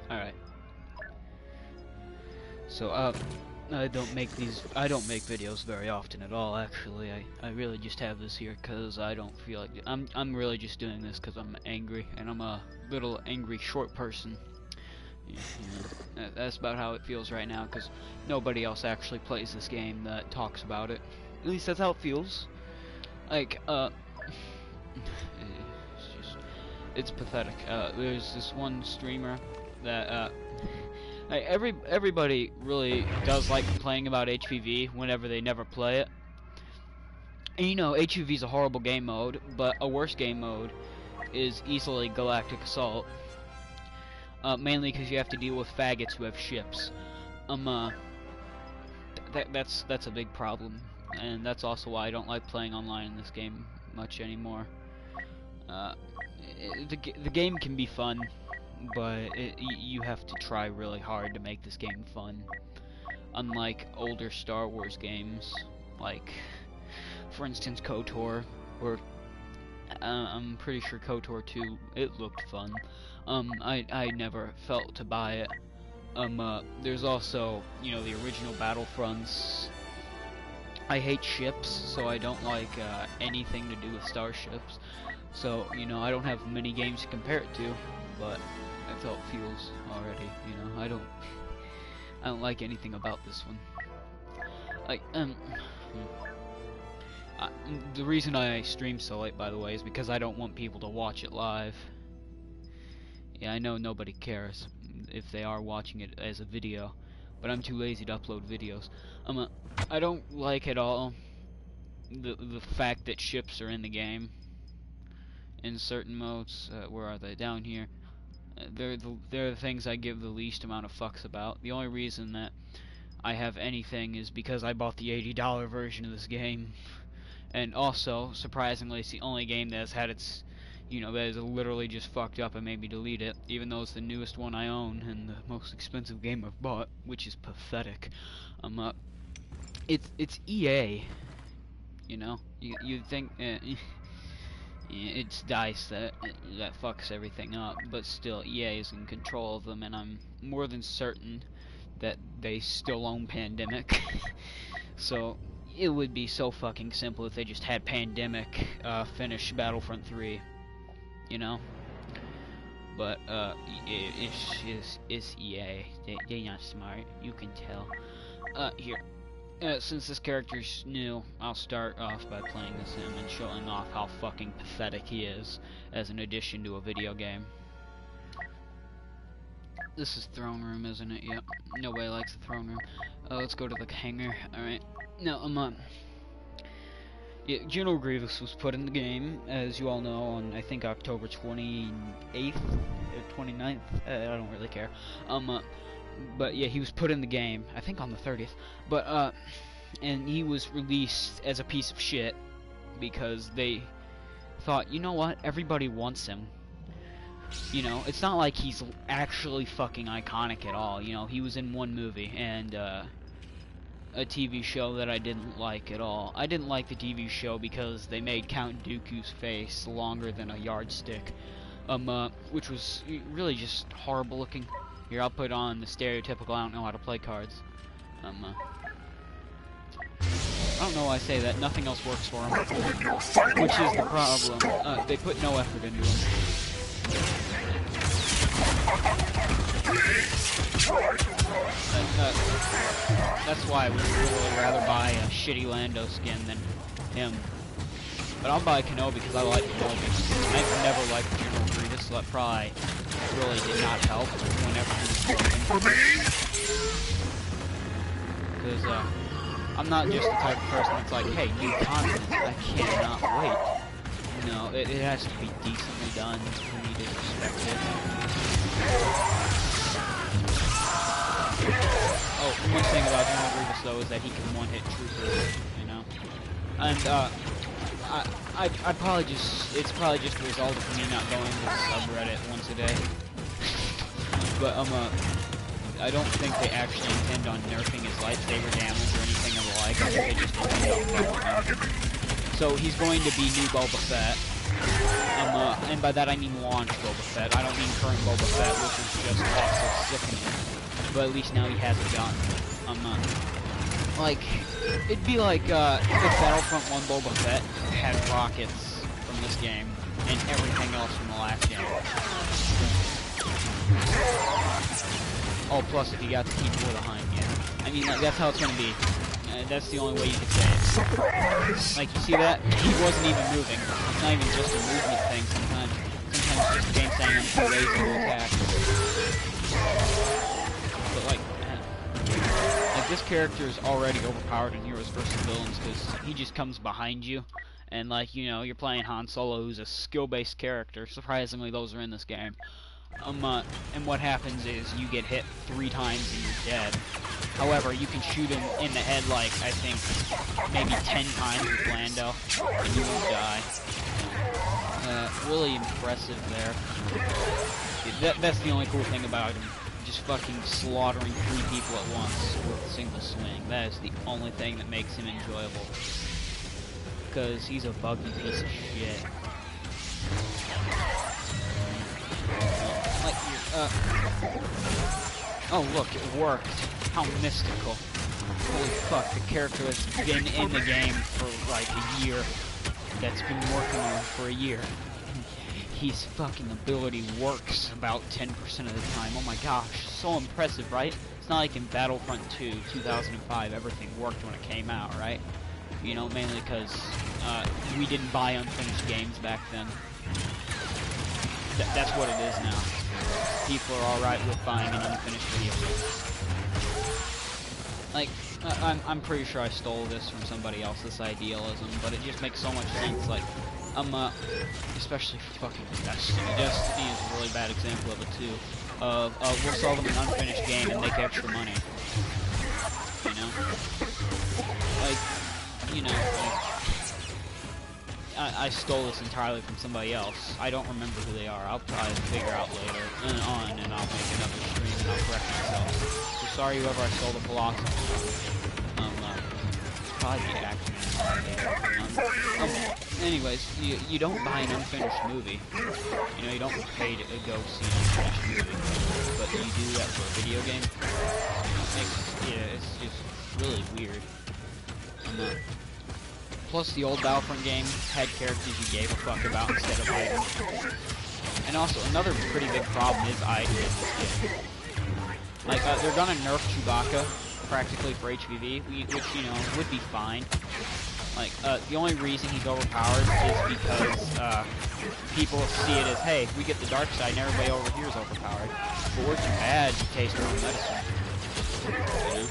Alright. So, I don't make videos very often at all, actually. I really just have this here because I don't feel like I'm really just doing this because I'm angry, and I'm a little angry short person. You know, that's about how it feels right now, because nobody else actually plays this game that talks about it. At least that's how it feels. Like, it's pathetic. There's this one streamer that, everybody really does like complaining about HVV whenever they never play it. And you know, HVV is a horrible game mode, but a worse game mode is easily Galactic Assault. Mainly because you have to deal with faggots who have ships. That's a big problem, and that's also why I don't like playing online in this game much anymore. The game can be fun, but you have to try really hard to make this game fun. Unlike older Star Wars games, like, for instance, KOTOR, or I'm pretty sure KOTOR 2, it looked fun. I never felt to buy it. There's also, you know, the original Battlefronts. I hate ships, so I don't like anything to do with starships. So, you know, I don't have many games to compare it to, but that's how it feels already, you know. I don't like anything about this one. Like, the reason I stream so late, by the way, is because I don't want people to watch it live. Yeah, I know nobody cares if they are watching it as a video, but I'm too lazy to upload videos. I don't like at all the fact that ships are in the game in certain modes. Where are they? Down here. They're the things I give the least amount of fucks about. The only reason that I have anything is because I bought the $80 version of this game. And also, surprisingly, it's the only game that has had its, you know, that is literally just fucked up and made me delete it, even though it's the newest one I own and the most expensive game I've bought, which is pathetic. It's EA, you know. You'd think it's DICE that fucks everything up, but still, EA is in control of them, and I'm more than certain that they still own Pandemic. So it would be so fucking simple if they just had Pandemic finish Battlefront 3, you know. But it's EA. They're not smart. You can tell. Here. Since this character's new, I'll start off by playing as him and showing off how fucking pathetic he is as an addition to a video game. This is throne room, isn't it? Yep. Nobody likes the throne room. Let's go to the hangar. Alright. Now, yeah, General Grievous was put in the game, as you all know, on, I think, October 28th, or 29th, I don't really care. But yeah, he was put in the game, I think on the 30th, but, and he was released as a piece of shit, because they thought, you know what, everybody wants him. You know, it's not like he's actually fucking iconic at all, you know, he was in one movie, and, a TV show that I didn't like at all. I didn't like the TV show because they made Count Dooku's face longer than a yardstick, which was really just horrible looking. Here, I'll put on the stereotypical I don't know how to play cards. I don't know why I say that, nothing else works for him, which is the problem. They put no effort into him. That's why I would really rather buy a shitty Lando skin than him. But I'll buy Kenobi because I like Kenobi. I've never liked General Grievous, so that probably really did not help whenever he was broken. Because, I'm not just the type of person that's like, hey, new content, I cannot wait. No, it has to be decently done for me to respect it. Oh, one thing about General Grievous though is that he can one-hit troopers, you know. And I probably just, it's probably just a result of me not going to the subreddit once a day. But I don't think they actually intend on nerfing his lightsaber damage or anything of the like. I think they just intend on nerfing him. So he's going to be new Boba Fett. And by that I mean launch Boba Fett. I don't mean current Boba Fett, which is just also sickening. But at least now he has a gun. Like, it'd be like if Battlefront 1 Boba Fett had rockets from this game and everything else from the last game. Oh, plus if you got to keep war behind, yeah. I mean, like, that's how it's gonna be. That's the only way you could say it. Like, you see that? He wasn't even moving. It's not even just a movement thing sometimes. Sometimes it's just the game saying I'm too lazy to attack. But like this character is already overpowered in Heroes vs. Villains because he just comes behind you. And like, you know, you're playing Han Solo, who's a skill-based character. Surprisingly, those are in this game. And what happens is you get hit 3 times and you're dead. However, you can shoot him in the head like, I think, maybe 10 times with Lando, and you won't die. Really impressive there. That's the only cool thing about him. Just fucking slaughtering 3 people at once with a single swing. That is the only thing that makes him enjoyable. Because he's a buggy piece of shit. Oh look, it worked. How mystical. Holy fuck, the character that's been in the game for like a year. That's been working on for a year. His fucking ability works about 10% of the time. Oh my gosh, so impressive, right? It's not like in Battlefront 2, 2005, everything worked when it came out, right? You know, mainly because we didn't buy unfinished games back then. That's what it is now. People are alright with buying an unfinished video game. Like, I'm pretty sure I stole this from somebody else, this idealism, but it just makes so much sense. Like, especially for fucking Destiny. Destiny is a really bad example of it too. We'll sell them an unfinished game and make extra money. You know? Like, you know, like, I stole this entirely from somebody else. I don't remember who they are. I'll probably figure out later and I'll make another stream and I'll correct myself. So sorry whoever I stole the philosophy from. Probably the action. Anyways, you don't buy an unfinished movie. You know, you don't pay to go see an unfinished movie. But you do that for a video game. It's just really weird. Plus, the old Battlefront game had characters you gave a fuck about instead of items. And also, another pretty big problem is items in this game. Like, they're gonna nerf Chewbacca practically for HVV, which, you know, would be fine. Like, the only reason he's overpowered is because, people see it as, hey, we get the dark side and everybody over here is overpowered. But we're too bad to taste our own medicine. You know?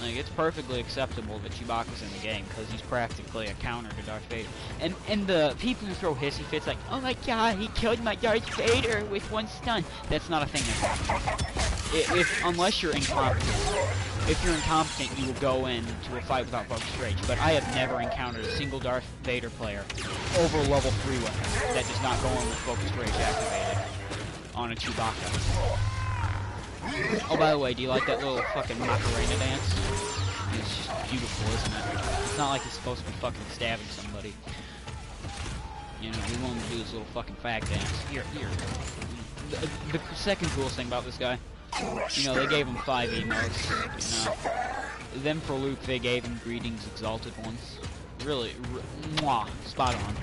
Like, it's perfectly acceptable that Chewbacca's in the game, because he's practically a counter to Darth Vader. And the people who throw hissy fits like, oh my god, he killed my Darth Vader with 1 stun. That's not a thing that happens. Unless you're incompetent. If you're incompetent, you will go into a fight without focus rage. But I have never encountered a single Darth Vader player over level 3 weapon that does not go in with focus rage activated on a Chewbacca. Oh, by the way, do you like that little fucking Macarena dance? It's just beautiful, isn't it? It's not like he's supposed to be fucking stabbing somebody. You know, we want him to do this little fucking fag dance. Here. The second coolest thing about this guy, you know, they gave him 5 emotes, you know. Then for Luke, they gave him Greetings Exalted Ones. Really, mwah, spot on.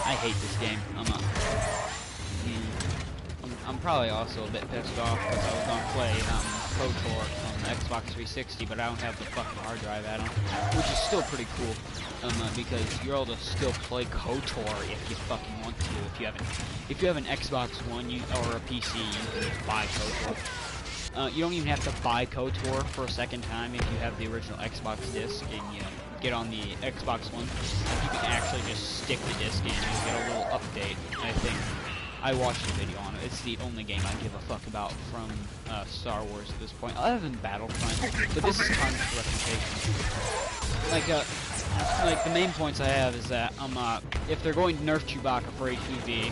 I hate this game. I'm probably also a bit pissed off because I was going to play KOTOR on the Xbox 360, but I don't have the fucking hard drive add-on, which is still pretty cool, because you're able to still play KOTOR if you fucking want to. If you have an Xbox One or a PC, you can just buy KOTOR. You don't even have to buy KOTOR for a second time if you have the original Xbox disc and you get on the Xbox One. You can actually just stick the disc in and you get a little update, I think. I watched a video on it. It's the only game I give a fuck about from Star Wars at this point, other than Battlefront. But this is kind of reputation. Like the main points I have is that if they're going to nerf Chewbacca for HVV,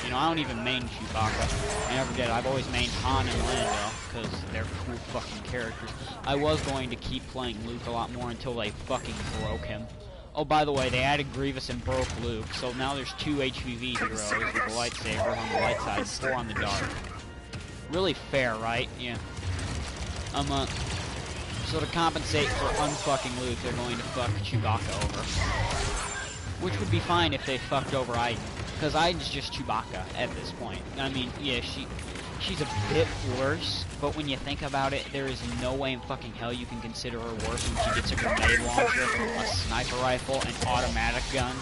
you know, I don't even main Chewbacca. I never did. I've always mained Han and Lando because they're cool fucking characters. I was going to keep playing Luke a lot more until they fucking broke him. Oh, by the way, they added Grievous and broke Luke, so now there's 2 HVV heroes with a lightsaber on the light side and 4 on the dark. Really fair, right? Yeah. So to compensate for unfucking Luke, they're going to fuck Chewbacca over. Which would be fine if they fucked over Aiden, because Aiden's just Chewbacca at this point. I mean, yeah, she's a bit worse, but when you think about it, there is no way in fucking hell you can consider her worse when she gets a grenade launcher, a sniper rifle, an automatic gun,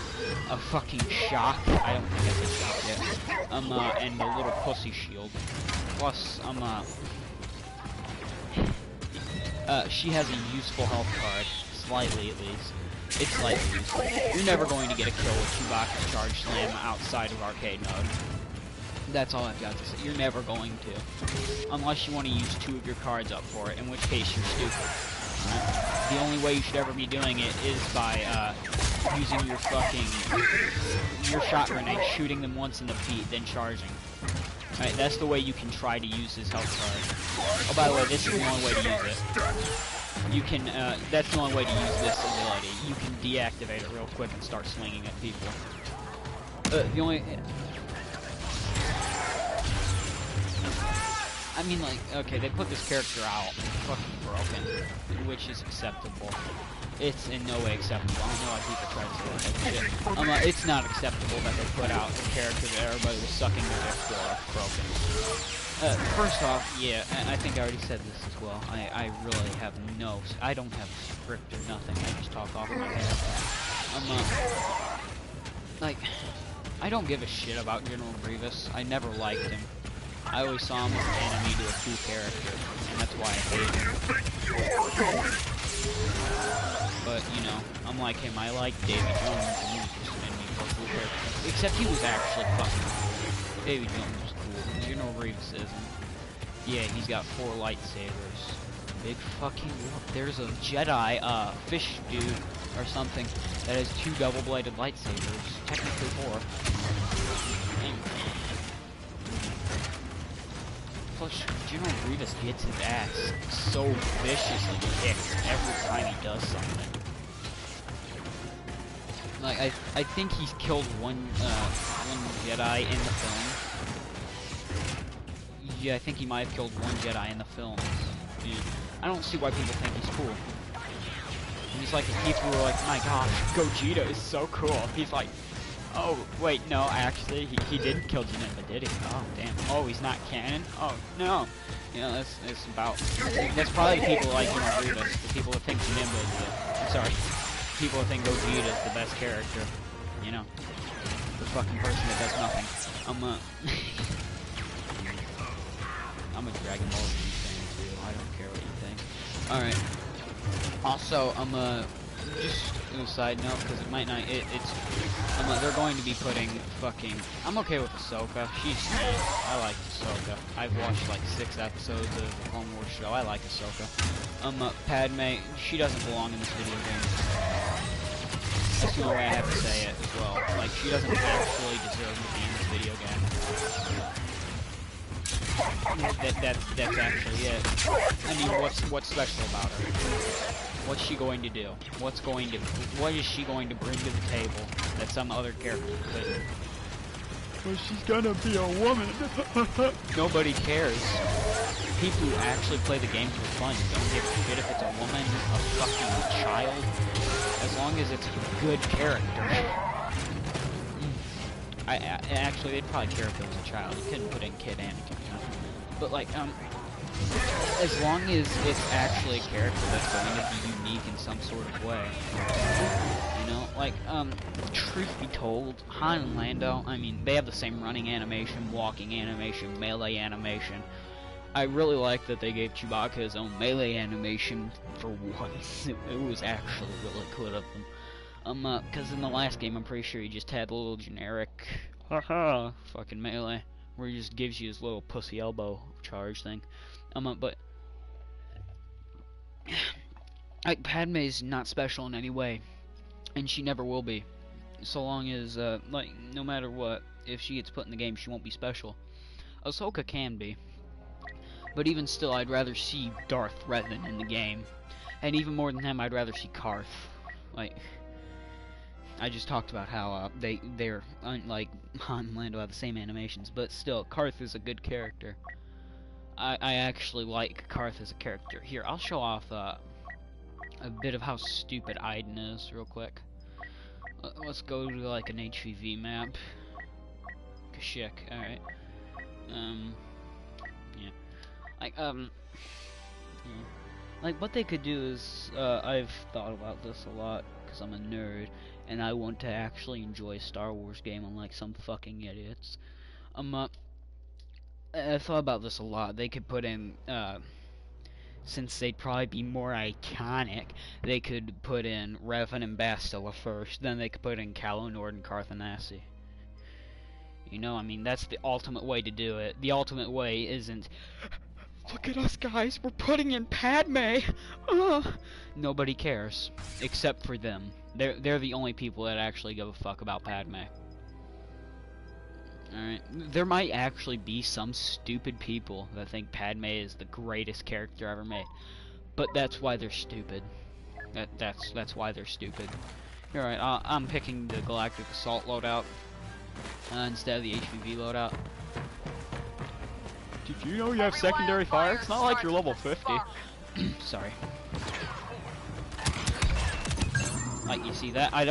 a fucking shock. I don't think that's a shock yet. And a little pussy shield. Plus, she has a useful health card, slightly at least. It's slightly useful. You're never going to get a kill with Chewbacca's Charge Slam outside of arcade mode. That's all I've got to say. You're never going to. Unless you want to use 2 of your cards up for it, in which case you're stupid. Right? The only way you should ever be doing it is by using your shot grenade, shooting them once in the feet, then charging. Alright, that's the way you can try to use his health card. Oh, by the way, this is the only way to use it. You can, that's the only way to use this ability. You can deactivate it real quick and start swinging at people. The only... I mean, like, okay, they put this character out fucking broken, which is acceptable. It's in no way acceptable. I don't know why people try to say that shit. It's not acceptable that they put out a character that everybody was sucking their dick for broken. First off, yeah, I think I already said this as well. I really have no... I don't have a script or nothing. I just talk off my head. Like, I don't give a shit about General Grievous. I never liked him. I always saw him as an enemy to a true character, and that's why I hate him. But, you know, I'm like him. I like Davy Jones, and he was just an enemy to a true character. Except he was actually fucking cool. Davy Jones was cool. General Grievous isn't. Yeah, he's got 4 lightsabers. Big fucking whoop. There's a Jedi, fish dude, or something, that has 2 double-bladed lightsabers. Technically 4. Plus, General Grievous gets his ass so viciously kicked every time he does something. Like, I think he's killed one Jedi in the film. Yeah, I think he might have killed 1 Jedi in the films. Dude, I don't see why people think he's cool. He's like, people were like, my gosh, Gogeta is so cool. He's like, oh, wait, no, actually, he didn't kill Janemba, did he? Oh, damn. Oh, he's not canon? Oh, no. You know, that's about... That's probably people like, you know, Grievous. The people who think Janemba is the... I'm sorry. People who think Gogeta is the best character. You know. The fucking person that does nothing. I'm a Dragon Ball Z fan, too. I don't care what you think. Alright. Also, just a side note, because it might not, they're going to be putting fucking, I'm okay with Ahsoka, she's sweet, I like Ahsoka, I've watched like 6 episodes of the Clone Wars show, I like Ahsoka. Padme, she doesn't belong in this video game. That's the only way I have to say it as well, like, she doesn't actually deserve to be in this video game. That's actually it. I mean, what's special about her? What's she going to do? What is she going to bring to the table that some other character couldn't? Well, she's gonna be a woman. Nobody cares. People who actually play the game for fun don't give a shit if it's a woman, a fucking child, as long as it's a good character. Actually, they'd probably care if it was a child. You couldn't put in Kid Anakin. But like, as long as it's actually a character that's going to be unique in some sort of way. You know, like, truth be told, Han and Lando, I mean, they have the same running animation, walking animation, melee animation. I really like that they gave Chewbacca his own melee animation for once. It was actually really good of them. Because in the last game, I'm pretty sure he just had a little generic, haha, fucking melee, where he just gives you his little pussy elbow charge thing. But like, Padme's not special in any way, and she never will be. So long as, like, no matter what, if she gets put in the game, she won't be special. Ahsoka can be, but even still, I'd rather see Darth Revan in the game, and even more than him, I'd rather see Karth. Like, I just talked about how they're like Han and Lando have the same animations, but still, Karth is a good character. I actually like Karth as a character. Here, I'll show off a bit of how stupid Iden is real quick. Let's go to like an HVV map. Kashyyyk, alright. Yeah. Like, yeah. Like, what they could do is, I've thought about this a lot, because I'm a nerd, and I want to actually enjoy a Star Wars game, unlike some fucking idiots. I've thought about this a lot. They could put in, since they'd probably be more iconic, they could put in Revan and Bastila first, then they could put in Calo Nord and Carthanasi. You know, I mean, that's the ultimate way to do it. The ultimate way isn't, look at us guys, we're putting in Padme! Nobody cares, except for them. They're the only people that actually give a fuck about Padme. Alright, there might actually be some stupid people that think Padme is the greatest character ever made. But that's why they're stupid. That's why they're stupid. Alright, I'm picking the Galactic Assault loadout instead of the HVV loadout. Did you know you have secondary fire? It's not like you're level 50. Sorry. Like, you see that? I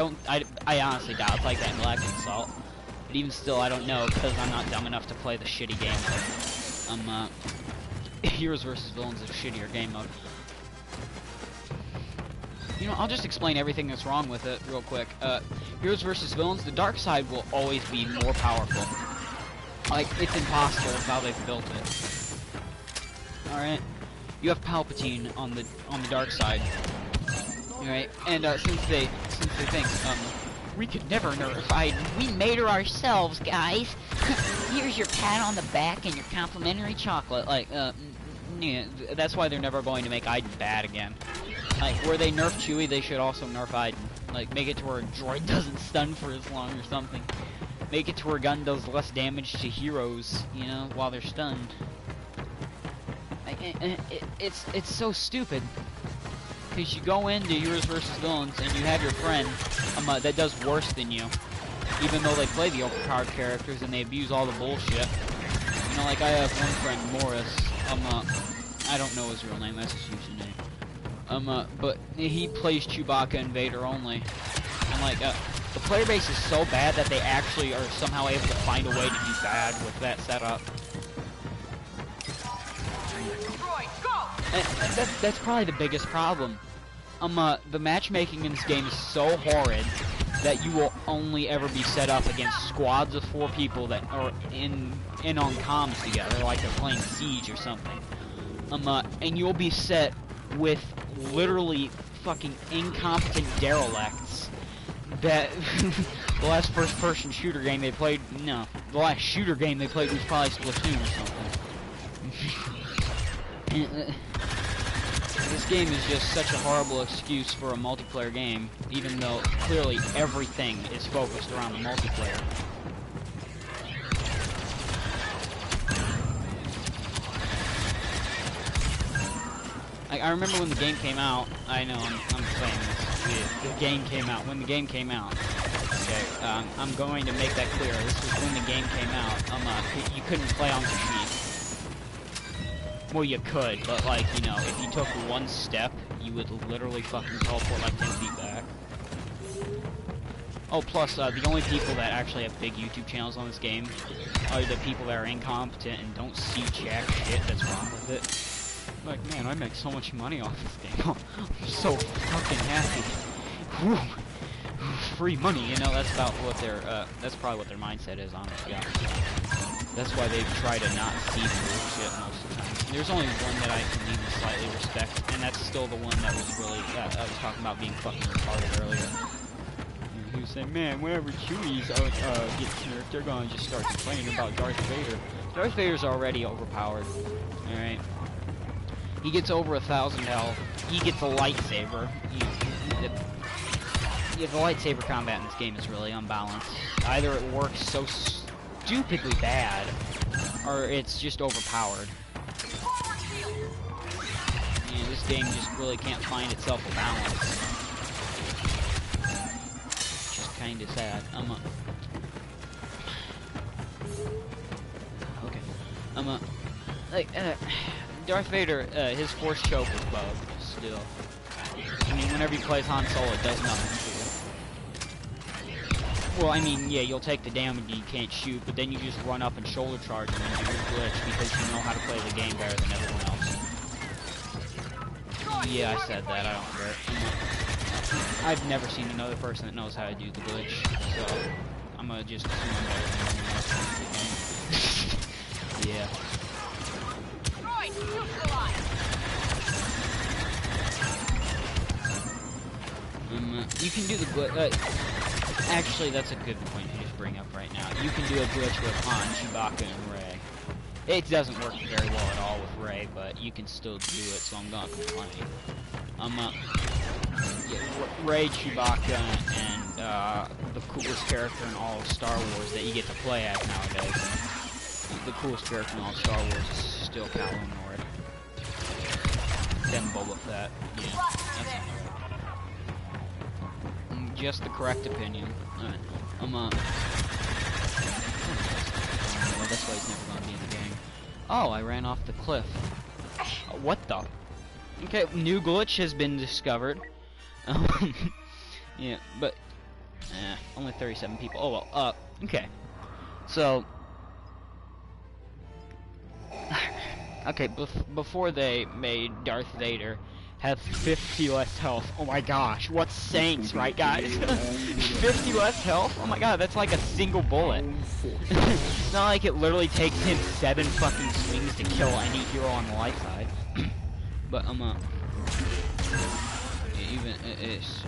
honestly doubt it's like that in Galactic Assault. But even still, I don't know, because I'm not dumb enough to play the shitty game mode. Heroes vs. Villains is a shittier game mode. You know, I'll just explain everything that's wrong with it real quick. Heroes vs. Villains, the dark side will always be more powerful. Like, it's impossible with how they've built it. Alright? You have Palpatine on the dark side. Alright? And since they think, we could never nerf Iden. We made her ourselves, guys. Here's your pat on the back and your complimentary chocolate. Like, yeah, that's why they're never going to make Iden bad again. Like, where they nerf Chewie, they should also nerf Iden. Like, make it to where a droid doesn't stun for as long or something. Make it to where a gun does less damage to heroes, you know, while they're stunned. Like, it's so stupid. Because you go into Heroes vs. Villains and you have your friend that does worse than you, even though they play the overpowered characters and they abuse all the bullshit. You know, like I have one friend, Morris. I don't know his real name. That's his username. But he plays Chewbacca and Vader only. And like, the player base is so bad that they actually are somehow able to find a way to do bad with that setup. And that's probably the biggest problem. The matchmaking in this game is so horrid that you will only ever be set up against squads of 4 people that are in on comms together, like they're playing Siege or something. And you'll be set with literally fucking incompetent derelicts that the last first-person shooter game they played, no, the last shooter game they played was probably Splatoon or something. This game is just such a horrible excuse for a multiplayer game, even though clearly everything is focused around the multiplayer. I remember when the game came out. I know I'm saying this. The game came out. When the game came out. Okay, I'm going to make that clear. This was when the game came out. You couldn't play on Kashyyyk. Well, you could, but like, you know, if you took one step, you would literally fucking teleport like 10 feet back. Oh, plus, the only people that actually have big YouTube channels on this game are the people that are incompetent and don't see jack shit that's wrong with it. Like, man, I make so much money off this game. I'm so fucking happy. Whew. Free money, you know, that's about what their, that's probably what their mindset is, honestly. That's why they try to not see the bullshit most of the time. There's only one that I can even slightly respect, and that's still the one that was really, I was talking about being fucking retarded earlier. He was saying, man, whenever Chewies get nerfed, they're gonna just start complaining about Darth Vader. Darth Vader's already overpowered, alright? He gets over 1,000 health. He gets a lightsaber. The lightsaber combat in this game is really unbalanced. Either it works so stupidly bad, or it's just overpowered. Yeah, this game just really can't find itself a balance. Just kind of sad. Okay. Like, Darth Vader, his force choke is bugged, still. I mean, whenever you play Han Solo, it does nothing to you. Well, I mean, yeah, you'll take the damage and you can't shoot, but then you just run up and shoulder charge and then you glitch because you know how to play the game better than everyone else. Yeah, I said that, I don't care. I've never seen another person that knows how to do the glitch, so I'm gonna just assume everyone else. Yeah. You can do the glitch. Actually, that's a good point to just bring up right now. You can do a glitch with Han, Chewbacca, and Rey. It doesn't work very well at all with Rey, but you can still do it, so I'm not complaining. Yeah, Rey, Chewbacca, and the coolest character in all of Star Wars that you get to play as nowadays. The coolest character in all of Star Wars is still Callum Nord. Then Boba Fett. Yeah, that's not just the correct opinion. Alright, well, that's why he's never gonna be in the game. Oh, I ran off the cliff. What the? Okay, new glitch has been discovered. Yeah, but only 37 people. Oh well. Okay. So, okay, before they made Darth Vader have 50 less health. Oh my gosh, what's Saints, right guys? 50 less health? Oh my god, that's like a single bullet. It's not like it literally takes him 7 fucking swings to kill any hero on the light side. But even it's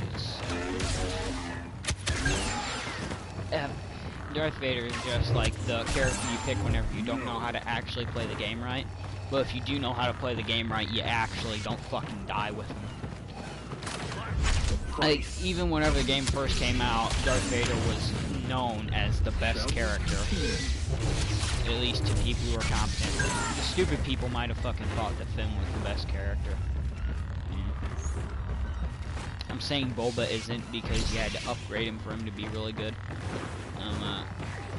Darth Vader is just like the character you pick whenever you don't know how to actually play the game right. But if you do know how to play the game right, you actually don't fucking die with him. Like, even whenever the game first came out, Darth Vader was known as the best character. At least to people who are competent. The stupid people might have fucking thought that Finn was the best character. I'm saying Boba isn't because you had to upgrade him for him to be really good.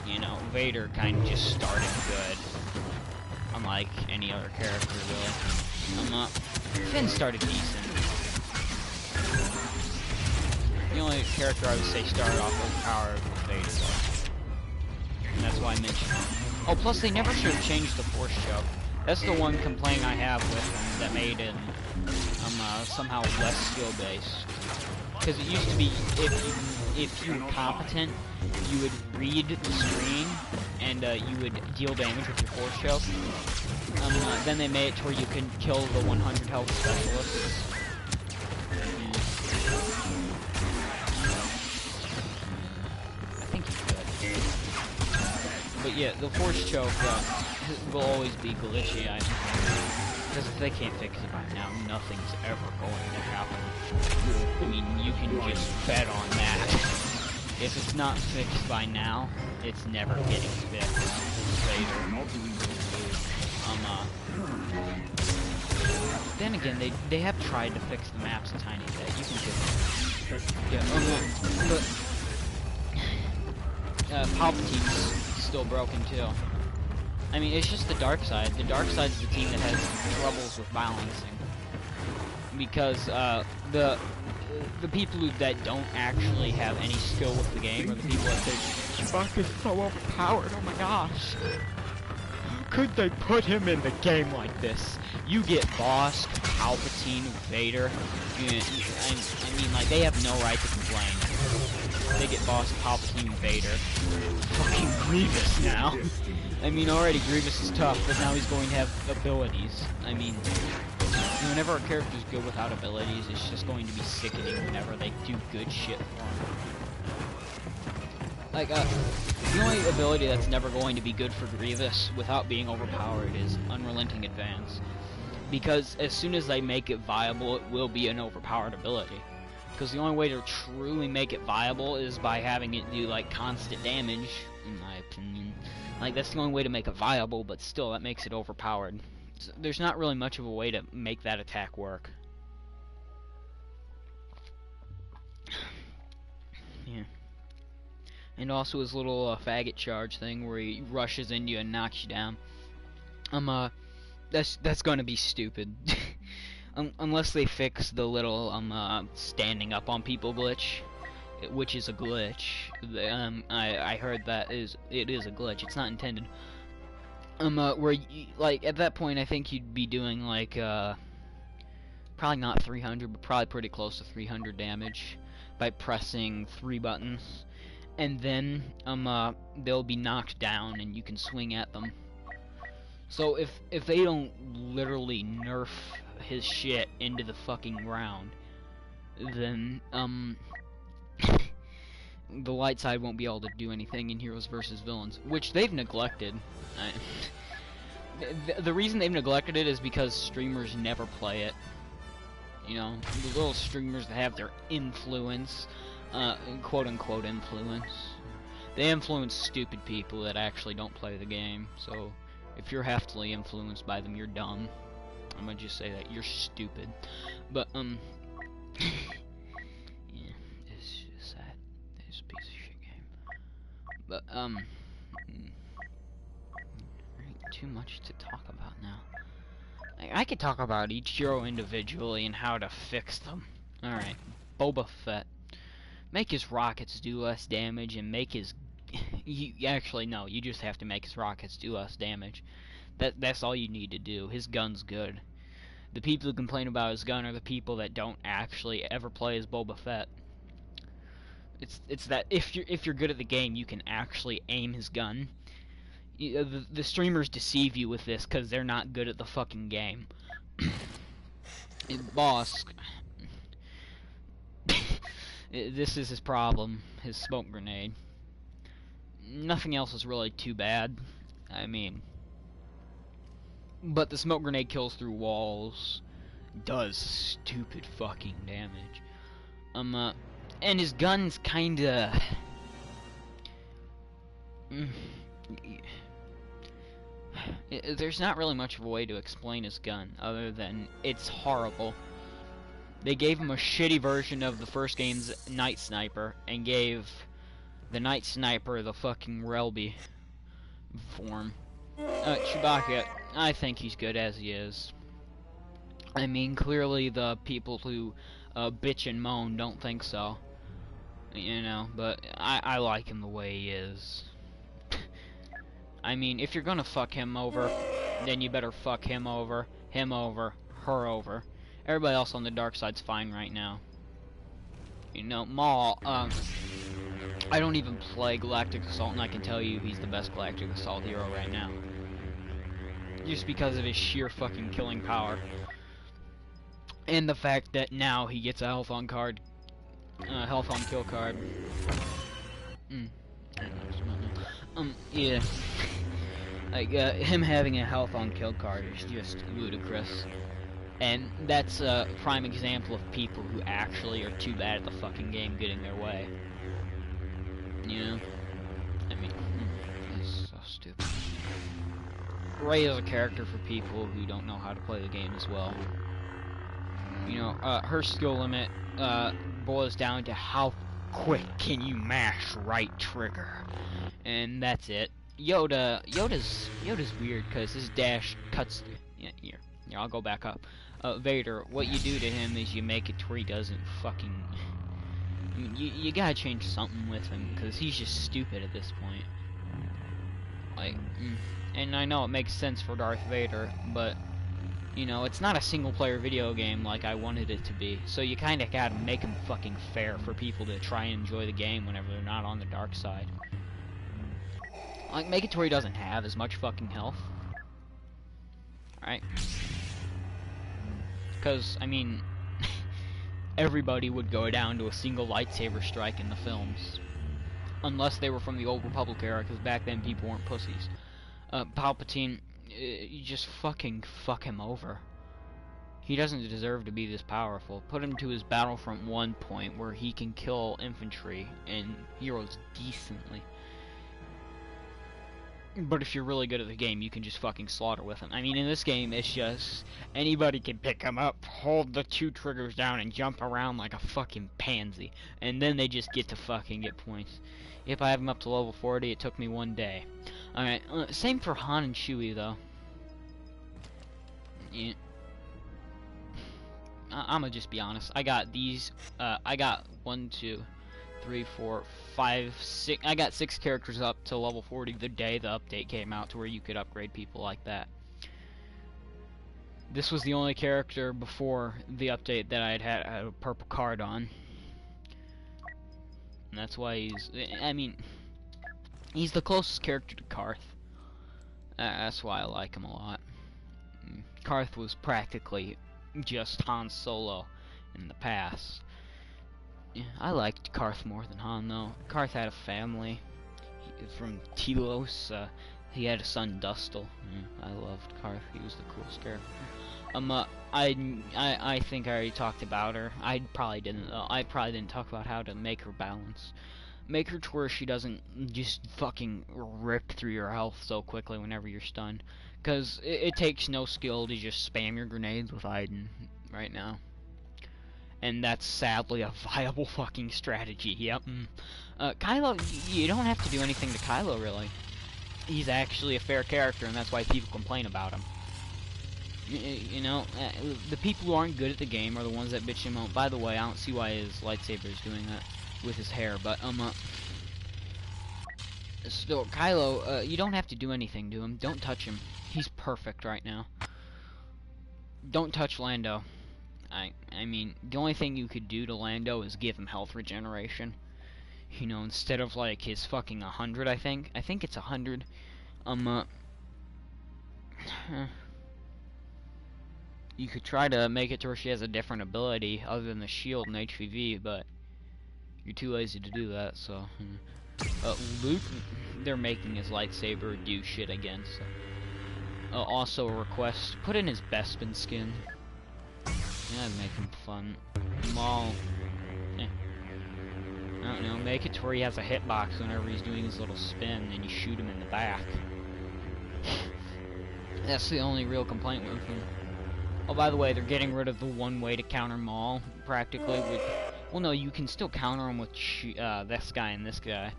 You know, Vader kind of just started good. Unlike any other character, really. Finn started decent. The only character I would say started off overpowered was Vader, though. And that's why I mentioned him. Oh, plus they never should have changed the Force choke. That's the one complaint I have with him that made him somehow less skill-based. Because it used to be, if you were competent, you would read the screen, and you would deal damage with your Force choke. Then they made it to where you can kill the 100 health specialists. I think you could. But yeah, the Force choke will always be glitchy, I think. Because if they can't fix it by now, nothing's ever going to happen. I mean, you can just bet on that. If it's not fixed by now, it's never getting fixed. Then again, they have tried to fix the maps a tiny bit. You can just... Yeah, Palpatine's still broken too. I mean, it's just the dark side. The dark side's the team that has troubles with balancing. Because, the people that don't actually have any skill with the game are the people that say, Chewbacca is so overpowered, oh my gosh. Could they put him in the game like this? You get Boss, Palpatine, Vader. I mean, like, they have no right to complain. They get Boss, Palpatine, Vader. Fucking Grievous now. I mean, already Grievous is tough, but now he's going to have abilities. I mean, whenever a character's good without abilities, it's just going to be sickening whenever they do good shit for him. Like, the only ability that's never going to be good for Grievous without being overpowered is Unrelenting Advance. Because as soon as they make it viable, it will be an overpowered ability. Because the only way to truly make it viable is by having it do, like, constant damage, in my opinion. Like, that's the only way to make it viable, but still, that makes it overpowered. So there's not really much of a way to make that attack work. Yeah. and also his little faggot charge thing where he rushes into you and knocks you down. That's gonna be stupid. Unless they fix the little standing up on people glitch, which is a glitch. I heard that it is a glitch. It's not intended. Where like at that point, I think you'd be doing like probably not 300, but probably pretty close to 300 damage by pressing 3 buttons, and then they'll be knocked down and you can swing at them. So if they don't literally nerf his shit into the fucking ground, then the light side won't be able to do anything in Heroes vs. Villains, which they've neglected. The reason they've neglected it is because streamers never play it. You know, the little streamers that have their influence, quote-unquote influence, they influence stupid people that actually don't play the game. So if you're heavily influenced by them, you're dumb. I'm gonna just say that you're stupid. But yeah, it's just sad. It's a piece of shit game. But too much to talk about now. I could talk about each hero individually and how to fix them. Alright, Boba Fett. Make his rockets do less damage and make his... actually, no, you just have to make his rockets do less damage. That's all you need to do. His gun's good. The people who complain about his gun are the people that don't actually ever play as Boba Fett. It's that if you're good at the game, you can actually aim his gun. The streamers deceive you with this because they're not good at the fucking game. Boss, this is his problem, his smoke grenade. Nothing else is really too bad. I mean, but the smoke grenade kills through walls, does stupid fucking damage. And his gun's kinda... there's not really much of a way to explain his gun other than it's horrible. They gave him a shitty version of the first game's Night Sniper and gave the Night Sniper the fucking Relby form. Chewbacca, I think he's good as he is. I mean, clearly the people who bitch and moan don't think so. You know, but I like him the way he is. I mean, if you're gonna fuck him over, then you better fuck him over, her over. Everybody else on the dark side's fine right now. You know, Maul, I don't even play Galactic Assault, and I can tell you he's the best Galactic Assault hero right now. Just because of his sheer fucking killing power. And the fact that now he gets a health on card, health on kill card. Yeah. Like, him having a health on kill card is just ludicrous. And that's a prime example of people who actually are too bad at the fucking game getting their way. You know? I mean, it's so stupid. Rey is a character for people who don't know how to play the game as well. You know, her skill limit, boils down to how quick can you mash right trigger. And that's it. Yoda's weird because his dash cuts. Yeah, here, I'll go back up. Vader, what you do to him is you make it to where he doesn't fucking. I mean, you gotta change something with him because he's just stupid at this point. Like, and I know it makes sense for Darth Vader, but you know, it's not a single-player video game like I wanted it to be. So you kind of gotta make him fucking fair for people to try and enjoy the game whenever they're not on the dark side. Like, make it to where he doesn't have as much fucking health. Alright? Because, I mean, everybody would go down to a single lightsaber strike in the films. Unless they were from the Old Republic era, because back then people weren't pussies. Palpatine, you just fucking fuck him over. He doesn't deserve to be this powerful. Put him to his Battlefront 1 point where he can kill infantry and heroes decently. But if you're really good at the game, you can just fucking slaughter with him. I mean, in this game, it's just anybody can pick him up, hold the 2 triggers down, and jump around like a fucking pansy. And then they just get to fucking get points. If I have him up to level 40, it took me 1 day. Alright, same for Han and Chewie, though. Yeah. I'ma just be honest. I got these, I got 1, 2, 3, 4, 5, 6. I got 6 characters up to level 40 the day the update came out to where you could upgrade people like that. This was the only character before the update that I had a purple card on. And that's why I mean, he's the closest character to Karth. That's why I like him a lot. Karth was practically just Han Solo in the past. Yeah, I liked Karth more than Han, though. Karth had a family from Telos. He had a son, Dustil. Yeah, I loved Karth. He was the coolest character. I think I already talked about her. I probably didn't talk about how to make her balance. Make her to where she doesn't just fucking rip through your health so quickly whenever you're stunned. Because it takes no skill to just spam your grenades with Iden right now. And that's sadly a viable fucking strategy, yep. Kylo, you don't have to do anything to Kylo, really. He's actually a fair character, and that's why people complain about him. You know, the people who aren't good at the game are the ones that bitch him out. By the way, I don't see why his lightsaber is doing that with his hair, but, still, Kylo, you don't have to do anything to him. Don't touch him. He's perfect right now. Don't touch Lando. I mean, the only thing you could do to Lando is give him health regeneration. You know, instead of, like, his fucking 100, I think. I think it's 100. You could try to make it to where she has a different ability other than the shield and HVV, but you're too lazy to do that, so... Luke, they're making his lightsaber do shit again, so... also a request, put in his Bespin skin. Yeah, make him fun. Maul. I don't know, make it to where he has a hitbox whenever he's doing his little spin and you shoot him in the back. That's the only real complaint with him. Oh, by the way, they're getting rid of the one way to counter Maul, practically. Well, no, you can still counter him with this guy and this guy.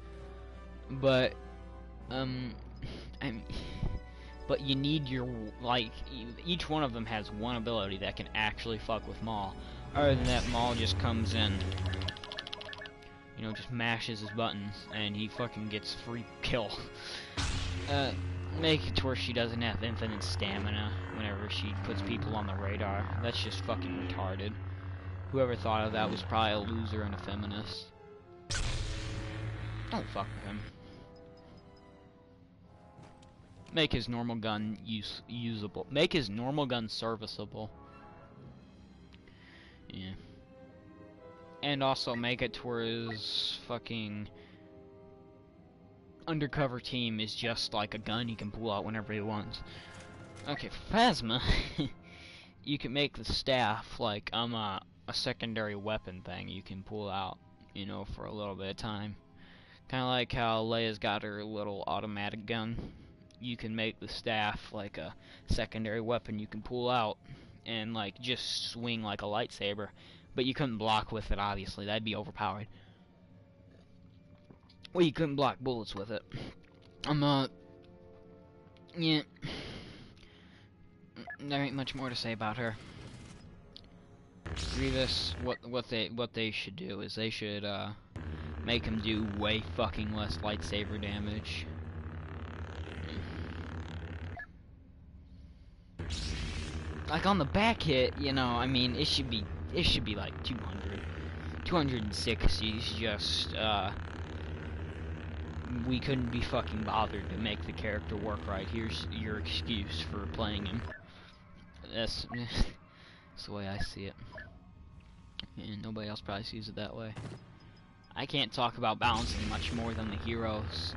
But, but you need your, like, each one of them has one ability that can actually fuck with Maul. Other than that, Maul just comes in, you know, just mashes his buttons, and he fucking gets free kill. Make it to where she doesn't have infinite stamina whenever she puts people on the radar. That's just fucking retarded. Whoever thought of that was probably a loser and a feminist. Don't fuck with him. Make his normal gun usable. Make his normal gun serviceable. Yeah. And also make it to where his fucking undercover team is just like a gun he can pull out whenever he wants. Okay, for Phasma, you can make the staff like a secondary weapon thing you can pull out, you know, for a little bit of time. Kind of like how Leia's got her little automatic gun. You can make the staff like a secondary weapon you can pull out and like just swing like a lightsaber, but you couldn't block with it, obviously. That'd be overpowered. Well, you couldn't block bullets with it. Yeah. There ain't much more to say about her. Grievous, what they should do is they should make him do way fucking less lightsaber damage. Like on the back hit, you know, I mean, it should be like 200. 260 is just we couldn't be fucking bothered to make the character work right. Here's your excuse for playing him. That's the way I see it. And nobody else probably sees it that way. I can't talk about balancing much more than the heroes,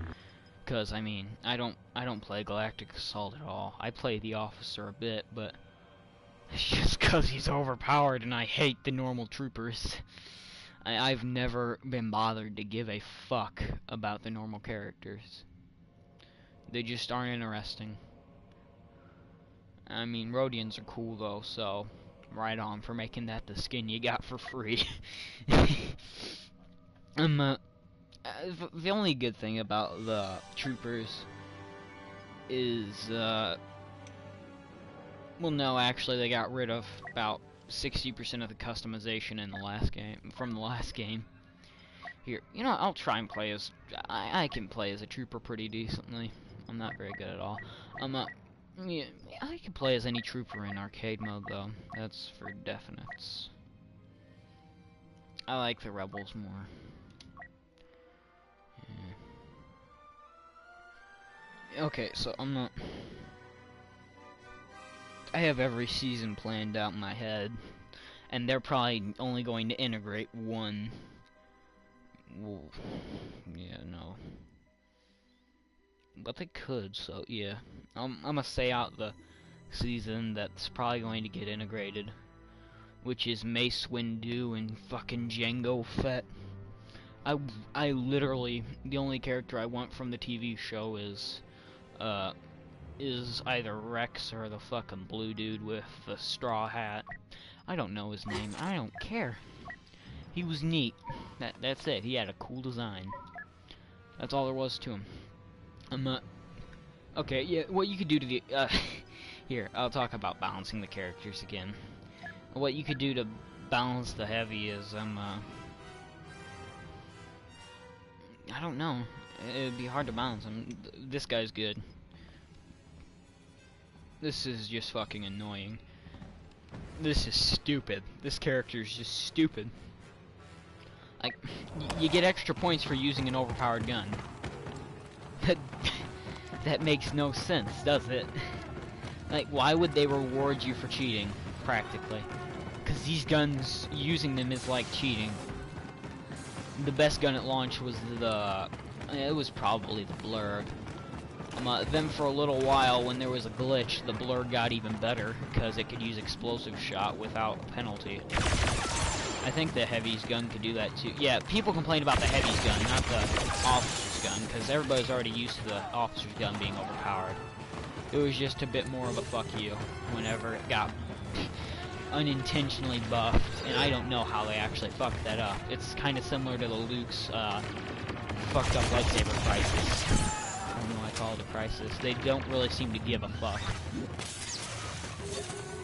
cause I mean, I don't play Galactic Assault at all. I play the Officer a bit, but it's just cause he's overpowered and I hate the normal troopers. I've never been bothered to give a fuck about the normal characters. They just aren't interesting. I mean, Rhodians are cool though, so right on for making that the skin you got for free. The only good thing about the troopers is, well, no, actually, they got rid of about 60% of the customization in the last game, from the last game. Here, you know, I'll try and play as, I can play as a trooper pretty decently. I'm not very good at all. Yeah, I can play as any trooper in arcade mode, though. That's for definites. I like the rebels more. Yeah. Okay, so I have every season planned out in my head, and they're probably only going to integrate one. Well, yeah, no. But they could, so yeah. I'm gonna say out the season that's probably going to get integrated, which is Mace Windu and fucking Jango Fett. I literally, the only character I want from the TV show is either Rex or the fucking blue dude with the straw hat. I don't know his name. I don't care. He was neat. That's it. He had a cool design. That's all there was to him. Okay, yeah, what you could do to the, here, I'll talk about balancing the characters again. What you could do to balance the heavy is, I don't know. It'd be hard to balance him. This guy's good. This is just fucking annoying. This is stupid. This character is just stupid. Like, you get extra points for using an overpowered gun. That makes no sense, does it? Like, why would they reward you for cheating, practically? Because these guns, using them is like cheating. The best gun at launch was it was probably the Blurg. Then for a little while, when there was a glitch, the Blurg got even better, because it could use explosive shot without penalty. I think the Heavy's gun could do that too. Yeah, people complain about the Heavy's gun, not the Officer's gun, because everybody's already used to the Officer's gun being overpowered. It was just a bit more of a fuck you whenever it got unintentionally buffed, and I don't know how they actually fucked that up. It's kind of similar to the Luke's fucked up lightsaber crisis. I don't know why I call it a crisis. They don't really seem to give a fuck.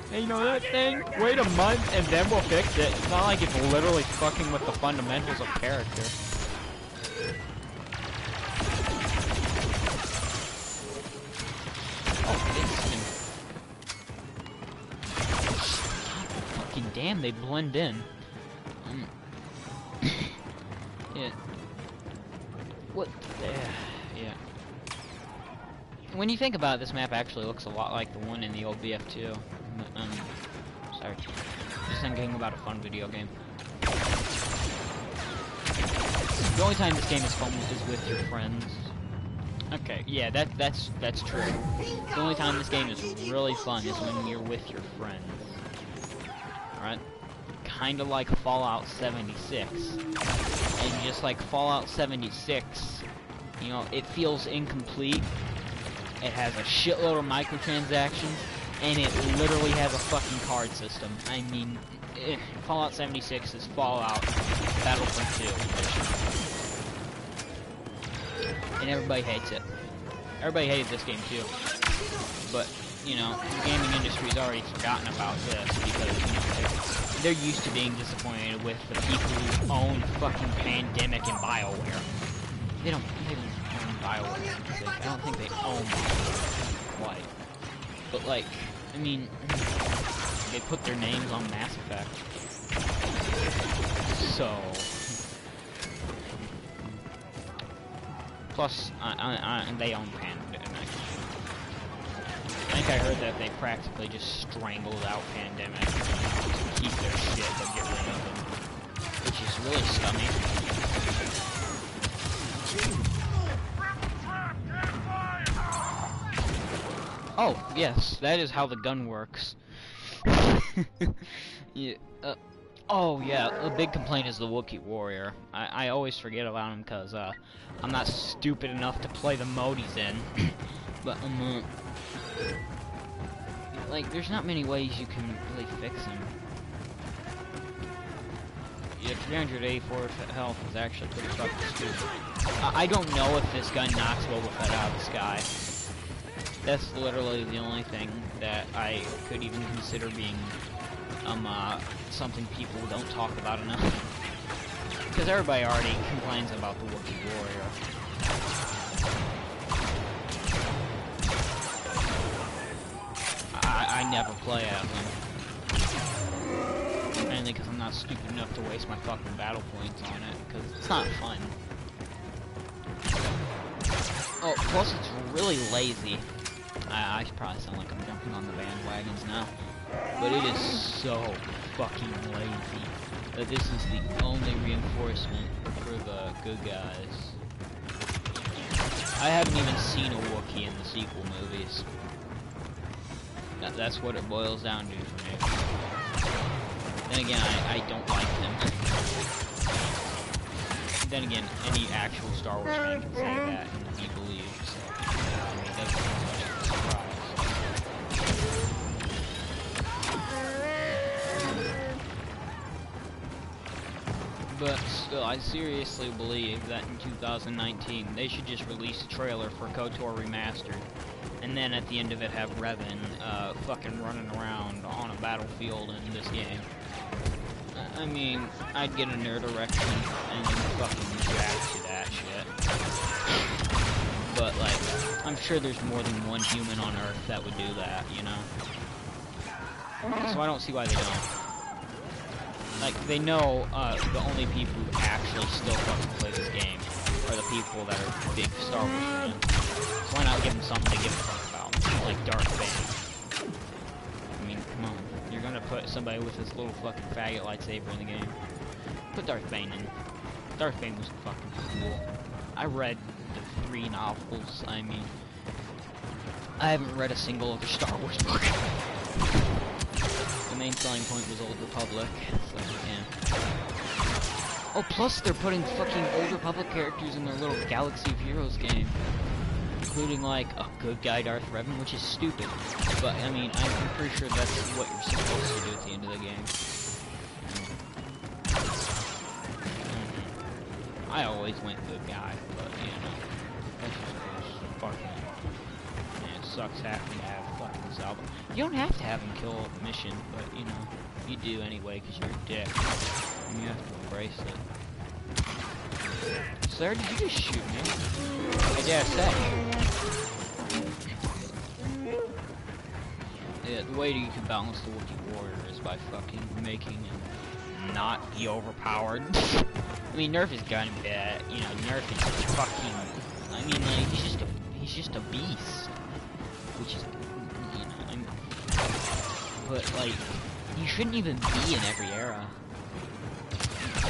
Hey, you know that thing? Wait a month and then we'll fix it. It's not like it's literally fucking with the fundamentals of character. Fucking damn, they blend in. Yeah. What? Yeah. When you think about it, this map actually looks a lot like the one in the old BF2. Sorry. Just thinking about a fun video game. The only time this game is fun is with your friends. Okay, yeah, that's true. The only time this game is really fun is when you're with your friends. Alright? Kinda like Fallout 76. And just like Fallout 76, you know, it feels incomplete. It has a shitload of microtransactions, and it literally has a fucking card system. I mean, Fallout 76 is Fallout Battlefront 2. And everybody hates it. Everybody hated this game too. But, you know, the gaming industry's already forgotten about this because, you know, they're used to being disappointed with the people who own fucking Pandemic and Bioware. They don't own Bioware. I don't think they own Bioware. Like, but like, I mean, they put their names on Mass Effect. So, plus, they own Pandemic. I think I heard that they practically just strangled out Pandemic to keep their shit but get rid of them, which is really scummy. Oh, yes, that is how the gun works. Yeah, oh, yeah, a big complaint is the Wookiee Warrior. I always forget about him because I'm not stupid enough to play the mode he's in. But like, there's not many ways you can really fix him. Yeah, 384 health is actually pretty fucking stupid. I don't know if this gun knocks Boba Fett out of the sky. That's literally the only thing that I could even consider being something people don't talk about enough. Because everybody already complains about the Wookiee warrior. I never play as him. Mainly because I'm not stupid enough to waste my fucking battle points on it, because it's not fun. Oh, plus it's really lazy. I probably sound like I'm jumping on the bandwagons now. But it is so fucking lazy that this is the only reinforcement for the good guys. I haven't even seen a Wookiee in the sequel movies. That's what it boils down to for me. Then again, I don't like them. Then again, any actual Star Wars fan can say that and be believed. So, I mean, that's not much of a surprise. But still, I seriously believe that in 2019, they should just release a trailer for KOTOR Remastered. And then at the end of it have Revan fucking running around on a battlefield in this game. I mean, I'd get a nerd erection and fucking jack to that shit. But, like, I'm sure there's more than one human on Earth that would do that, you know? So I don't see why they don't. Like, they know the only people who actually still fucking play this game are the people that are big Star Wars fans. So why not give them something to give a fuck about? Like Darth Bane. I mean, come on. You're gonna put somebody with this little fucking faggot lightsaber in the game. Put Darth Bane in. Darth Bane was fucking cool. I read the 3 novels. I mean, I haven't read a single other Star Wars book. The main selling point was Old Republic. So, yeah. Oh, plus they're putting fucking Old Republic characters in their little Galaxy of Heroes game. Including, like, a good guy Darth Revan, which is stupid. But, I mean, I'm pretty sure that's what you're supposed to do at the end of the game. I always went good guy, but, you know, that's just fucking... Man, it sucks having to have fucking Salva. You don't have to have him kill a mission, but, you know, you do anyway, because you're a dick. And you have to embrace it. Sir, did you just shoot me? I dare say. Yeah, the way you can balance the Wookiee warrior is by fucking making him not be overpowered. I mean, Nerf is gonna be bad. You know, Nerf is fucking. I mean, like he's just a beast, which is, you know. But like, you shouldn't even be in every era.